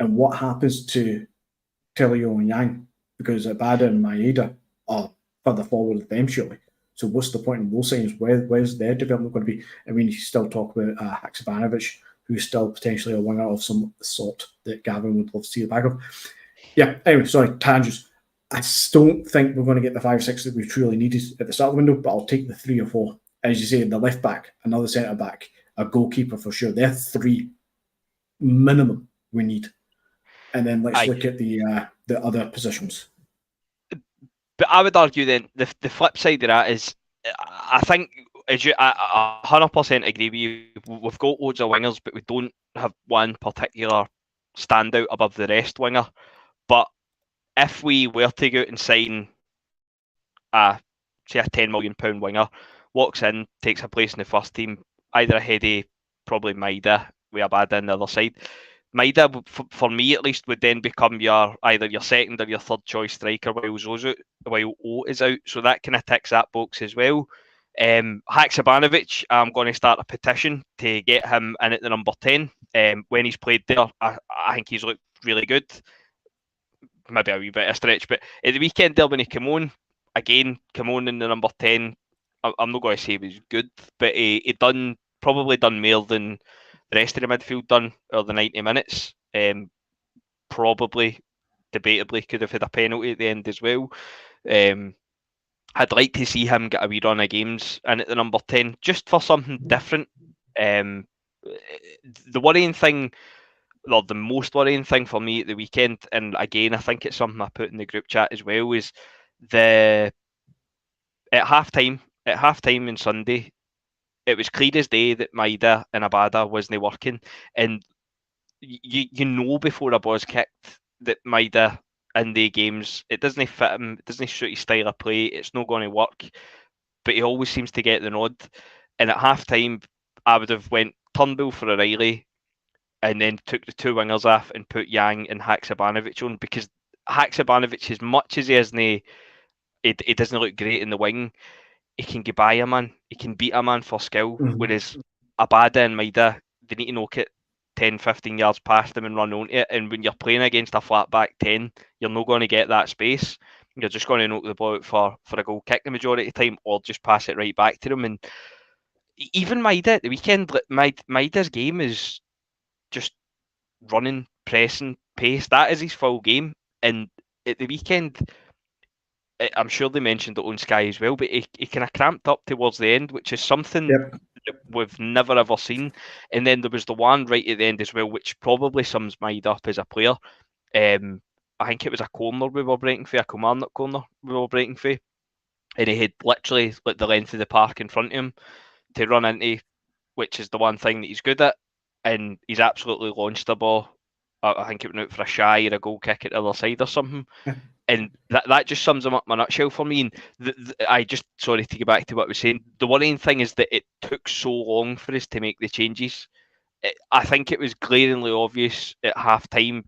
and what happens to Telio and Yang, because Abada and Maeda are further forward with them surely. So what's the point in those signings? Where's their development going to be? I mean, you still talk about Haksabanovic, who's still potentially a winger of some sort that Gavin would love to see the back of. Yeah, anyway, sorry, tangents. I don't think we're going to get the 5 or 6 that we truly needed at the start of the window, but I'll take the 3 or 4. As you say, the left back, another centre back, a goalkeeper for sure. They're 3 minimum we need. And then let's look at the other positions. But I would argue then the flip side of that is, I think, I 100% agree with you. We've got loads of wingers, but we don't have one particular standout above the rest winger. But if we were to go out and sign say a £10 million winger, walks in, takes a place in the first team, either ahead of probably Maeda, with Abada on the other side. Maeda, for me at least, would then become either your second or your third choice striker while O is out. So that kind of ticks that box as well. Haksabanovic, I'm going to start a petition to get him in at the number 10. When he's played there, I think he's looked really good. Maybe a wee bit of a stretch, but at the weekend there when he came on in the number 10, I'm not going to say he was good, but he probably done more than the rest of the midfield done over the 90 minutes. Probably, debatably, could have had a penalty at the end as well. I'd like to see him get a wee run of games in at the number 10, just for something different. The worrying thing, or the most worrying thing for me at the weekend, and again, I think it's something I put in the group chat as well, is at half time on Sunday, it was clear as day that Maeda and Abada wasn't working, and you know before a ball's kicked that Maeda in the games, it doesn't fit him, it doesn't suit his style of play, it's not going to work, but he always seems to get the nod. And at half time, I would have went Turnbull for O'Reilly, and then took the 2 wingers off and put Yang and Haksabanovic on, because Haksabanovic, as much as he isn't, he doesn't look great in the wing, he can get by a man, he can beat a man for skill, whereas Abada and Maeda, they need to knock it 10, 15 yards past him and run onto it. And when you're playing against a flat back 10, you're not going to get that space. You're just going to knock the ball out for a goal kick the majority of the time, or just pass it right back to them. And even Maida at the weekend, Maida's game is just running, pressing, pace. That is his full game. And at the weekend, I'm sure they mentioned it on Sky as well, but he kind of cramped up towards the end, which is something that we've never ever seen. And then there was the one right at the end as well, which probably sums Maida up as a player. I think it was a corner we were breaking for, a Kilmarnock corner we were breaking for. And he had literally like the length of the park in front of him to run into, which is the one thing that he's good at. And he's absolutely launched the ball. I think it went out for a shy or a goal kick at the other side or something. And that just sums him up in a nutshell for me. And I just, sorry to get back to what I was saying, the worrying thing is that it took so long for us to make the changes. I think it was glaringly obvious at half-time,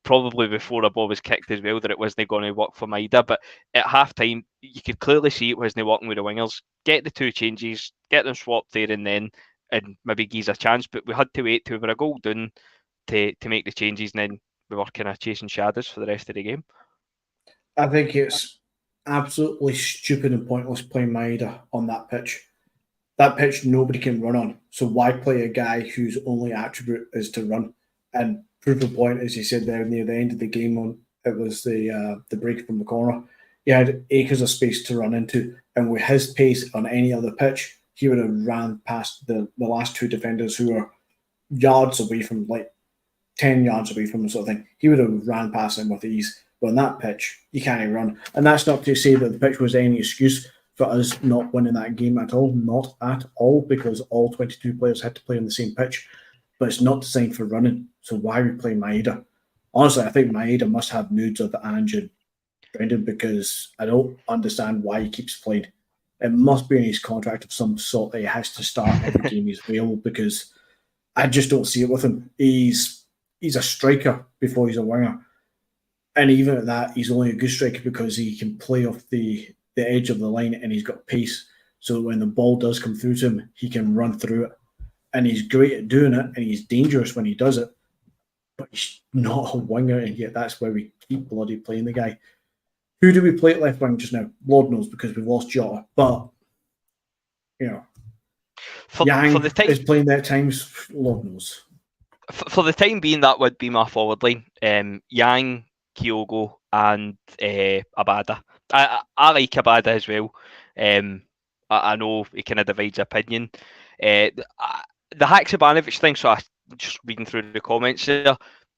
probably before a ball was kicked as well, that it wasn't going to work for Maida. But at half-time, you could clearly see it wasn't working with the wingers. Get the two changes, get them swapped there and then, and maybe give us a chance. But we had to wait till we were a goal down to make the changes, and then we were kind of chasing shadows for the rest of the game. I think it's absolutely stupid and pointless playing Maida on that pitch. That pitch nobody can run on. So why play a guy whose only attribute is to run? And proof of point, as you said there near the end of the game, it was the break from the corner. He had acres of space to run into, and with his pace on any other pitch, he would have ran past the last two defenders who were yards away from, like 10 yards away from him, sort of thing. He would have ran past him with ease. But on that pitch, you can't run. And that's not to say that the pitch was any excuse for us not winning that game at all. Not at all, because all 22 players had to play on the same pitch. But it's not designed for running. So why we play Maida? Honestly, I think Maida must have moods of Ange and Brendan, because I don't understand why he keeps playing. It must be in his contract of some sort that he has to start every game he's available, because I just don't see it with him. He's a striker before he's a winger. And even at that, he's only a good striker because he can play off the edge of the line and he's got pace. So when the ball does come through to him, he can run through it. And he's great at doing it, and he's dangerous when he does it. But he's not a winger, and yet that's why we keep bloody playing the guy. Who do we play at left wing just now? Lord knows, because we've lost Jota. But, you know, Yang for the time, is playing there at times. Lord knows. For the time being, that would be my forward line. Yang, Kyogo and Abada. I like Abada as well. I know he kind of divides opinion. The Haksabanovic thing, so I'm just reading through the comments there.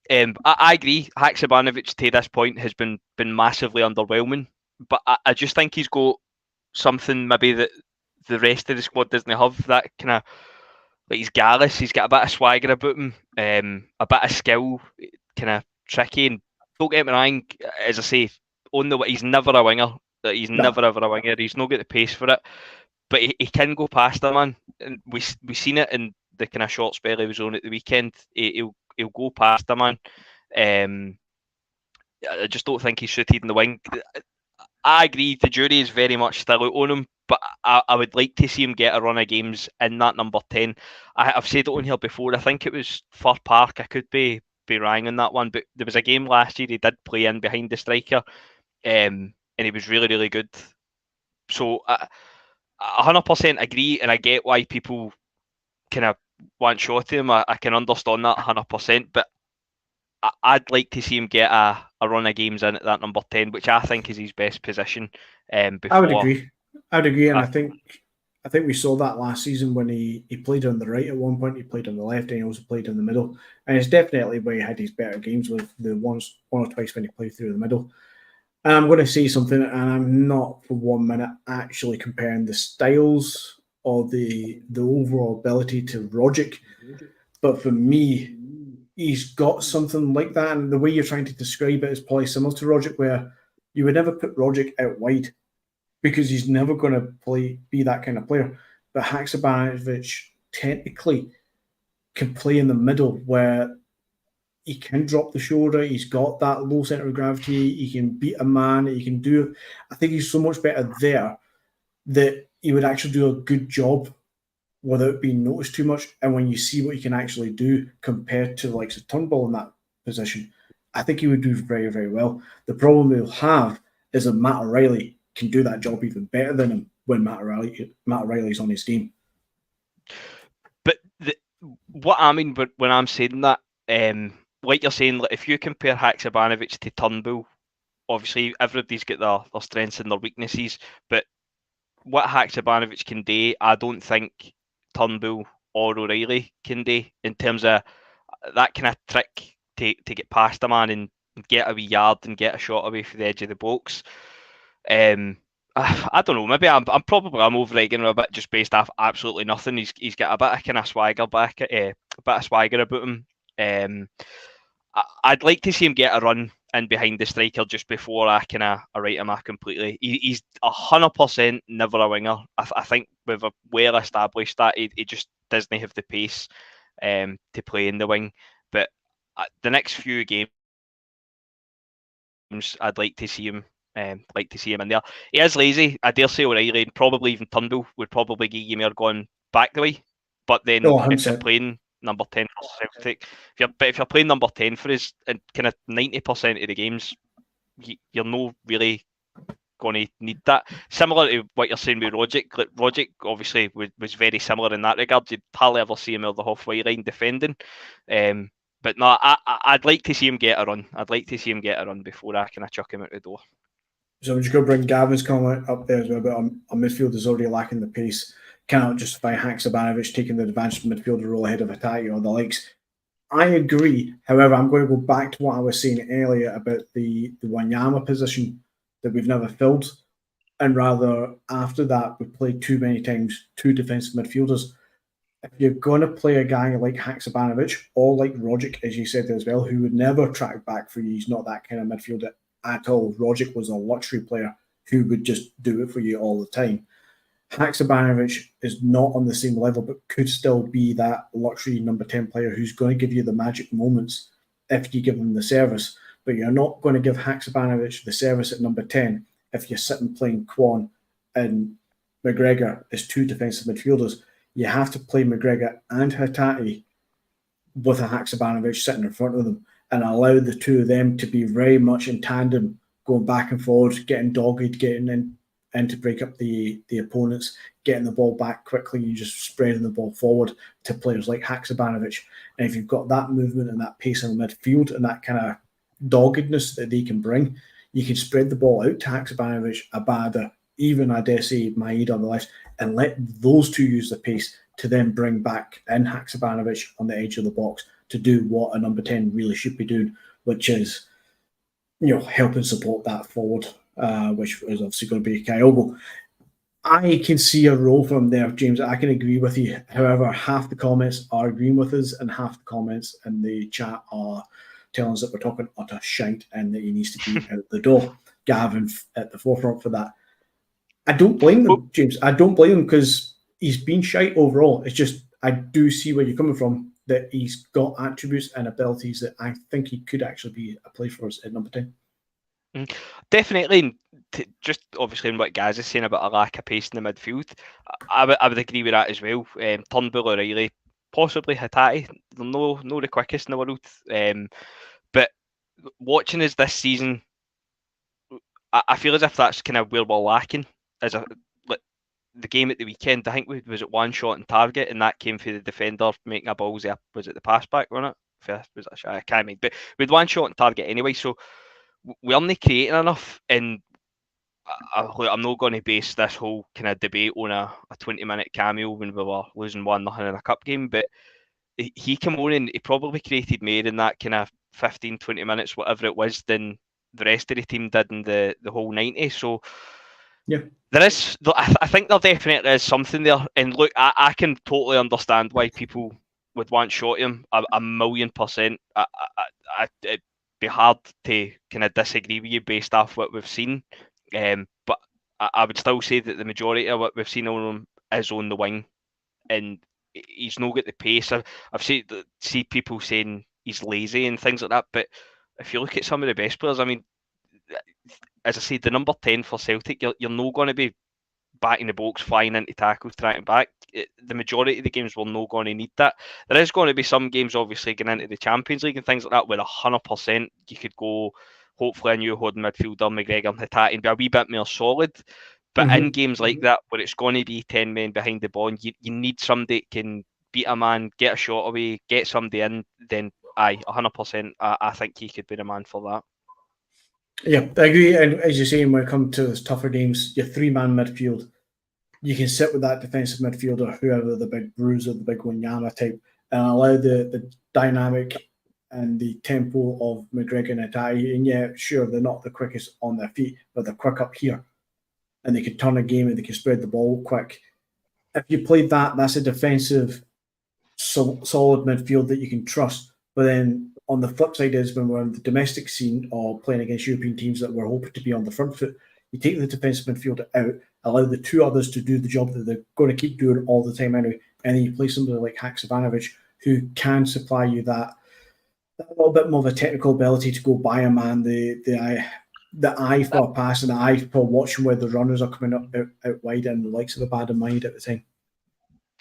I agree, Haksabanovic to this point has been massively underwhelming, but I just think he's got something maybe that the rest of the squad doesn't have, that kind of, like, he's gallus, he's got a bit of swagger about him, a bit of skill, kind of tricky, and don't get me wrong, as I say, he's never a winger. He's never ever a winger. He's not got the pace for it, but he can go past a man. And we seen it in the kind of short spell he was on at the weekend. He'll go past a man. I just don't think he's suited in the wing. I agree, the jury is very much still out on him, but I would like to see him get a run of games in that number 10. I've said it on here before. I think it was Fir Park. I could be wrong on that one, but there was a game last year he did play in behind the striker, and he was really, really good. So I 100% agree, and I get why people kind of want shot at him. I can understand that 100%, but I'd like to see him get a run of games in at that number 10, which I think is his best position. Before. I would agree, and I think we saw that last season when he played on the right at one point, he played on the left, and he also played in the middle. And it's definitely where he had his better games, with the one or twice when he played through the middle. And I'm going to say something, and I'm not for 1 minute actually comparing the styles or the overall ability to Rodgers. But for me, he's got something like that. And the way you're trying to describe it is probably similar to Rodgers, where you would never put Rodgers out wide, because he's never going to be that kind of player. But Haksabanovic technically can play in the middle, where he can drop the shoulder. He's got that low centre of gravity. He can beat a man. He can do. I think he's so much better there that he would actually do a good job without being noticed too much. And when you see what he can actually do compared to the likes of Turnbull in that position, I think he would do very, very well. The problem he'll have is that Matt O'Reilly can do that job even better than him when Matt O'Reilly's on his team. But what I mean when I'm saying that, like you're saying, like if you compare Haksabanovic to Turnbull, obviously everybody's got their strengths and their weaknesses, but what Haksabanovic can do, I don't think Turnbull or O'Reilly can do in terms of that kind of trick to get past a man and get a wee yard and get a shot away from the edge of the box. I don't know. Maybe I'm overrating a bit just based off absolutely nothing. He's got a bit of kind of swagger a bit of swagger about him. I'd like to see him get a run in behind the striker just before I kind of write him off completely. He's 100% never a winger. I think we've well established that he just doesn't have the pace to play in the wing. But the next few games, I'd like to see him. In there. He is lazy. I dare say O'Reilly and probably even Turnbull would probably give you more going back the way. But then if you're playing number 10 for Celtic, if you're playing number 10 for us, and kind of 90% of the games, you're not really going to need that. Similar to what you're saying with Rodgers. Like, Rodgers obviously was very similar in that regard. You'd hardly ever see him over the halfway line defending. But no, I'd like to see him get a run. I'd like to see him get a run before I kind of chuck him out the door. So I'm just going to bring Gavin's comment up there as well, but our midfield is already lacking the pace. Cannot justify Haksabanovic taking the advanced midfielder role ahead of Hatate or the likes. I agree. However, I'm going to go back to what I was saying earlier about the Wanyama position that we've never filled. And rather, after that, we played too many times two defensive midfielders. If you're going to play a guy like Haksabanovic or like Rodgers, as you said as well, who would never track back for you, he's not that kind of midfielder at all. Rodgers was a luxury player who would just do it for you all the time. Haksabanovic is not on the same level, but could still be that luxury number 10 player who's going to give you the magic moments if you give him the service. But you're not going to give Haksabanovic the service at number 10 if you're sitting playing Kwon and McGregor as two defensive midfielders. You have to play McGregor and Hatate with a Haksabanovic sitting in front of them and allow the two of them to be very much in tandem, going back and forward, getting dogged, getting in to break up the opponents, getting the ball back quickly and just spreading the ball forward to players like Haksabanovic. And if you've got that movement and that pace in the midfield and that kind of doggedness that they can bring, you can spread the ball out to Haksabanovic, Abada, even I dare say Maeda on the left, and let those two use the pace to then bring back in Haksabanovic on the edge of the box to do what a number 10 really should be doing, which is, help and support that forward, which is obviously going to be Kyogo. I can see a role from there, James. I can agree with you. However, half the comments are agreeing with us and half the comments in the chat are telling us that we're talking utter shite and that he needs to be out the door. Gavin at the forefront for that. I don't blame them, James. I don't blame him because he's been shite overall. It's just I do see where you're coming from, that he's got attributes and abilities that I think he could actually be a play for us at number 10. Definitely, just obviously in what Gaz is saying about a lack of pace in the midfield, I would agree with that as well. Turnbull, O'Reilly, possibly Hatate, they're no the quickest in the world. But watching us this season, I feel as if that's kind of where we're lacking. The game at the weekend, I think was it one shot on target, and that came for the defender making a ballsy. Was it the pass back, wasn't it? Was it I can't remember. But with one shot on target anyway, so we aren't creating enough. And I'm not going to base this whole kind of debate on a 20-minute cameo when we were losing 1-0 in a cup game, but he came on and he probably created more in that kind of 15-20 minutes, whatever it was, than the rest of the team did in the whole 90. So yeah, I think there definitely is something there. And look, I can totally understand why people would want shot him 1,000,000%. It'd be hard to kind of disagree with you based off what we've seen. But I would still say that the majority of what we've seen on him is on the wing, and he's not got the pace. I've seen people saying he's lazy and things like that, but if you look at some of the best players, I mean, as I said, the number 10 for Celtic, you're not going to be back in the box, flying into tackles, trying back. The majority of the games we're not going to need that. There is going to be some games, obviously, going into the Champions League and things like that, where 100% you could go, hopefully, a new holding midfielder, McGregor and Hatate, and be a wee bit more solid. But in games like that, where it's going to be 10 men behind the ball, you need somebody that can beat a man, get a shot away, get somebody in, then 100%, I think he could be the man for that. Yeah, I agree. And as you're saying, when it comes to those tougher games, your 3-man midfield, you can sit with that defensive midfielder, whoever the big bruiser, the big Wanyama type, and allow the dynamic and the tempo of McGregor and Hatate. And yeah, sure, they're not the quickest on their feet, but they're quick up here. And they can turn a game and they can spread the ball quick. If you played that, that's a defensive, solid midfield that you can trust. But then on the flip side is when we're on the domestic scene or playing against European teams that we're hoping to be on the front foot, you take the defensive midfielder out, allow the 2 others to do the job that they're going to keep doing all the time anyway, and then you play somebody like Haksabanovic who can supply you that little bit more of a technical ability to go by a man, the eye for a pass and the eye for watching where the runners are coming up out wide, and the likes of the bad in mind at the time.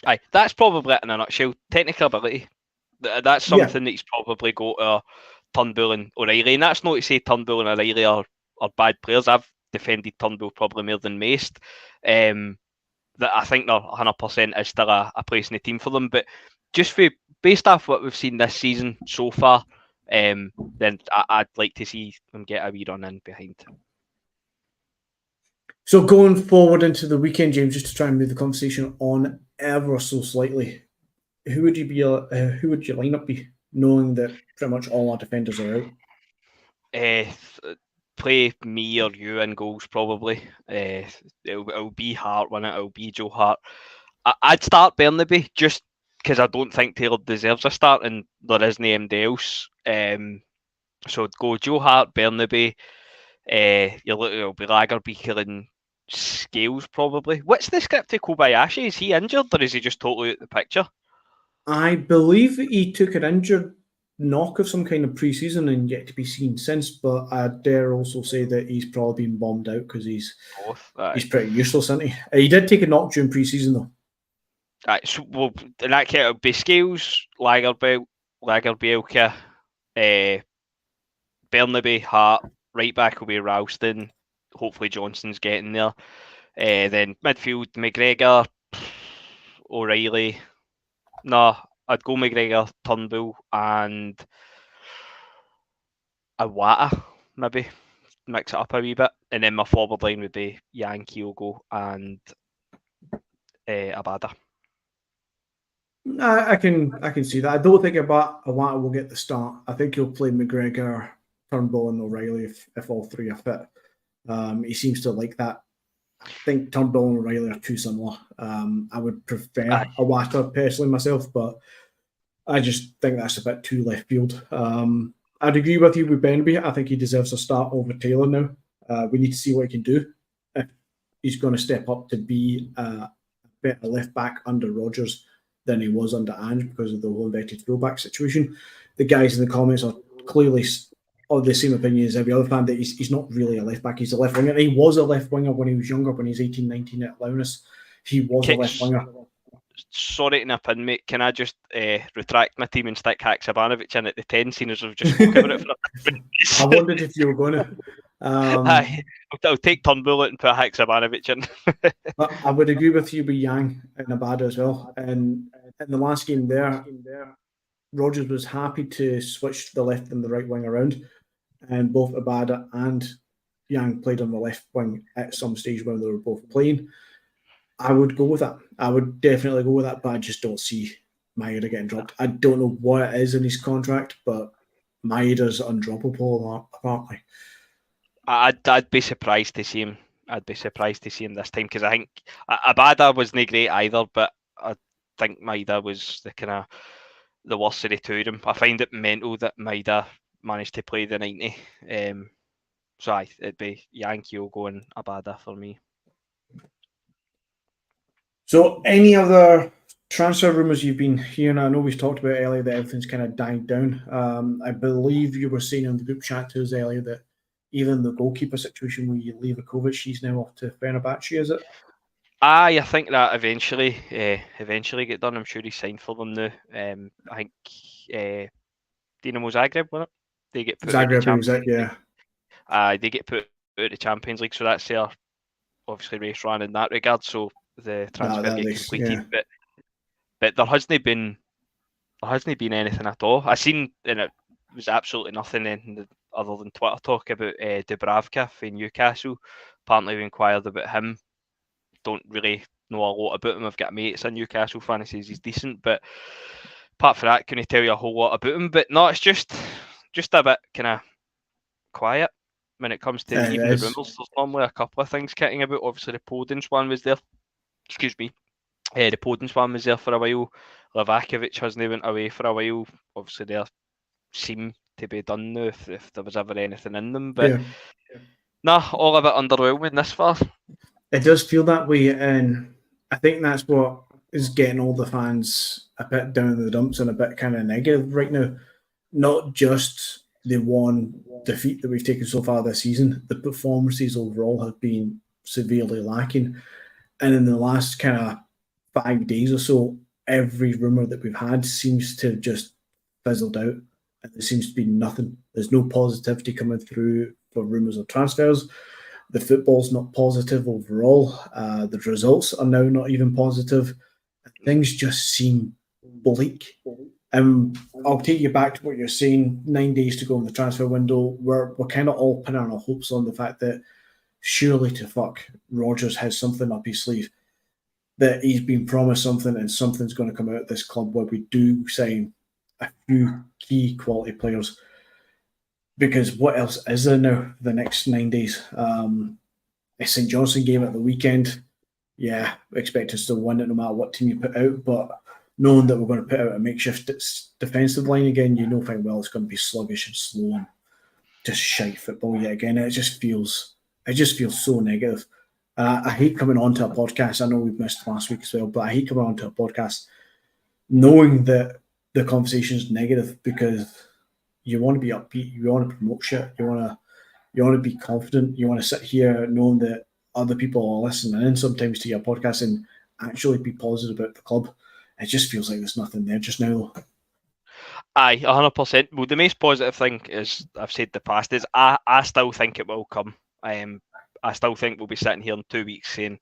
Aye, that's probably it in a nutshell. Technical ability. That's something that he's probably got Turnbull and O'Reilly. And that's not to say Turnbull and O'Reilly are bad players. I've defended Turnbull probably more than most. That I think they're 100% is still a place in the team for them. But just based off what we've seen this season so far, then I'd like to see them get a wee run in behind. So going forward into the weekend, James, just to try and move the conversation on ever so slightly, who would your lineup be, knowing that pretty much all our defenders are out? Play me or you in goals probably. It'll be Hart, won't it? It'll be Joe Hart. I'd start Bernabei just because I don't think Taylor deserves a start and there isn't anybody else. So I'd go Joe Hart, Bernabei. It'll be Lagerbeek and Scales probably. What's the script to Kobayashi? Is he injured or is he just totally out the picture? I believe he took an injured knock of some kind of pre-season and yet to be seen since, but I dare also say that he's probably been bombed out because he's pretty useless, isn't he? He did take a knock during pre-season though. Right, so well, in that case, it'll be Scales, Lagerbielke, Bernabei, Hart. Right back will be Ralston. Hopefully Johnson's getting there. Then midfield, McGregor, O'Reilly. No, I'd go McGregor, Turnbull, and Iwata, maybe. Mix it up a wee bit. And then my forward line would be Yang, Kyogo, and Abada. I can see that. I don't think Iwata will get the start. I think he'll play McGregor, Turnbull, and O'Reilly if all 3 are fit. He seems to like that. I think Turnbull and O'Reilly are too similar. I would prefer Iwata personally myself, but I just think that's a bit too left field. I'd agree with you with Bernabei. I think he deserves a start over Taylor now. We need to see what he can do. If he's going to step up to be a better left back under Rodgers than he was under Ange because of the whole inverted fullback situation. The guys in the comments are clearly of the same opinion as every other fan that he's not really a left back, he's a left winger. He was a left winger when he was younger, when he was 18, 19 at Lowness. He was a left winger. Sorry to nip in, mate. Can I just retract my team and stick Haksabanovic in at the 10, seeing as we've just spoken about it for a minute? I wondered if you were going to. I'll take Turnbull and put Haksabanovic in. I would agree with you with Yang and Abada as well. And in the last game there, Rodgers was happy to switch the left and the right wing around, and both Abada and Yang played on the left wing at some stage when they were both playing. I would go with that. I would definitely go with that, but I just don't see Maeda getting dropped. I don't know what it is in his contract, but Maeda's undroppable apparently. I'd be surprised to see him. I'd be surprised to see him this time because I think Abada wasn't great either, but I think Maeda was the worst of the two of them. I find it mental that Maeda managed to play the 90. So it'd be Yang, Kyogo and Abada for me. So any other transfer rumours you've been hearing? I know we've talked about earlier that everything's kind of died down. I believe you were saying in the group chat to us earlier that even the goalkeeper situation with Livakovic, she's now off to Fenerbahce, is it? I think that eventually get done. I'm sure he's signed for them now. I think Dinamo Zagreb, wasn't it? They get put out of the Zagreb, he was Champions it, League. yeah. They get put out of the Champions League, so that's their obviously race ran in that regard. So the transfer That get is, completed, yeah. but there hasn't been anything at all. I seen, and it was absolutely nothing other than Twitter talk about Dubravka in Newcastle. Apparently, we inquired about him. Don't really know a lot about him. I've got mates in Newcastle fantasies. He's decent, but apart from that, couldn't tell you a whole lot about him. But no, it's just a bit kind of quiet when it comes to even the rumours. There's normally a couple of things kicking about. Obviously, the Podence one was there. Excuse me. The Podence one was there for a while. Livakovic hasn't went away for a while. Obviously, they seem to be done now if there was ever anything in them. But nah, all a bit underwhelming this far. It does feel that way, and I think that's what is getting all the fans a bit down in the dumps and a bit kind of negative right now. Not just the one defeat that we've taken so far this season, the performances overall have been severely lacking. And in the last kind of 5 days or so, every rumour that we've had seems to have just fizzled out. And there seems to be nothing. There's no positivity coming through for rumours of transfers. The football's not positive overall. The results are now not even positive. Things just seem bleak. I'll take you back to what you're saying. 9 days to go in the transfer window. We're kind of all pinning our hopes on the fact that surely to fuck Rodgers has something up his sleeve, that he's been promised something and something's going to come out of this club where we do sign a few key quality players. Because what else is there now for the next 9 days? A St. Johnstone game at the weekend. Yeah, we expect us to win it no matter what team you put out, but knowing that we're going to put out a makeshift defensive line again, you know fine well it's going to be sluggish and slow and just shite football yet again. It just feels so negative. I hate coming onto a podcast. I know we've missed last week as well, but I hate coming onto a podcast knowing that the conversation is negative because you want to be upbeat, you want to promote shit, you want to be confident, you want to sit here knowing that other people are listening in sometimes to your podcast and actually be positive about the club. It just feels like there's nothing there just now. Aye, 100%. Well, the most positive thing is, I've said in the past, is I still think it will come. I still think we'll be sitting here in 2 weeks saying,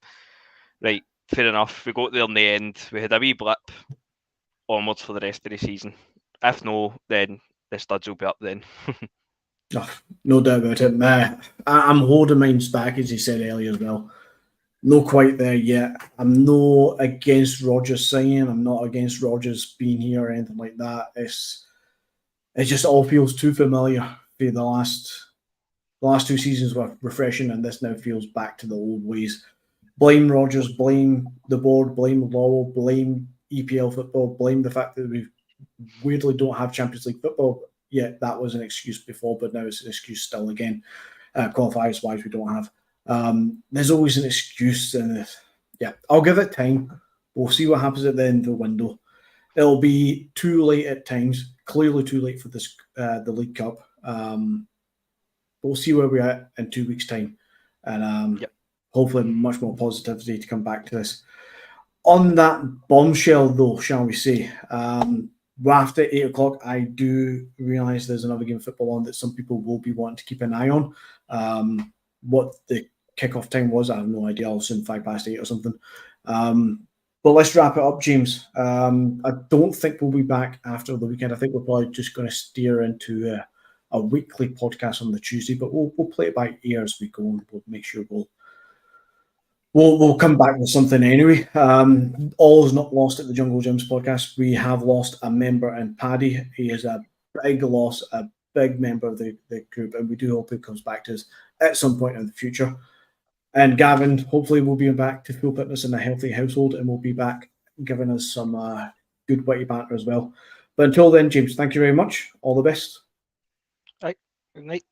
right, fair enough, we got there in the end, we had a wee blip, onwards for the rest of the season. If no, then the studs will be up then. No doubt about it. I'm holding mine back, as you said earlier as well. Not quite there yet. I'm not against Rodgers signing. I'm not against Rodgers being here or anything like that. It just all feels too familiar for the last 2 seasons were refreshing, and this now feels back to the old ways. Blame Rodgers, blame the board, blame Lowell, blame EPL football, blame the fact that we weirdly don't have Champions League football. Yeah, that was an excuse before, but now it's an excuse still again. Qualifiers-wise, we don't have. There's always an excuse, and I'll give it time. We'll see what happens at the end of the window. It'll be too late at times, clearly too late for this the League Cup. We'll see where we're at in 2 weeks' time, and hopefully much more positivity to come back to this. On that bombshell, though, shall we say, after 8 o'clock, I do realise there's another game of football on that some people will be wanting to keep an eye on. What the kickoff time was, I have no idea. I'll assume 8:05 or something. But let's wrap it up, James. I don't think we'll be back after the weekend. I think we're probably just going to steer into a weekly podcast on the Tuesday, but we'll play it by ear as we go, and we'll make sure we'll come back with something anyway. All is not lost at the Jungle Gyms podcast. We have lost a member in Paddy. He is a big loss, a big member of the group, and we do hope he comes back to us at some point in the future. And Gavin, hopefully we'll be back to full fitness in a healthy household, and we'll be back giving us some good witty banter as well. But until then, James, thank you very much. All the best. Right. Good night.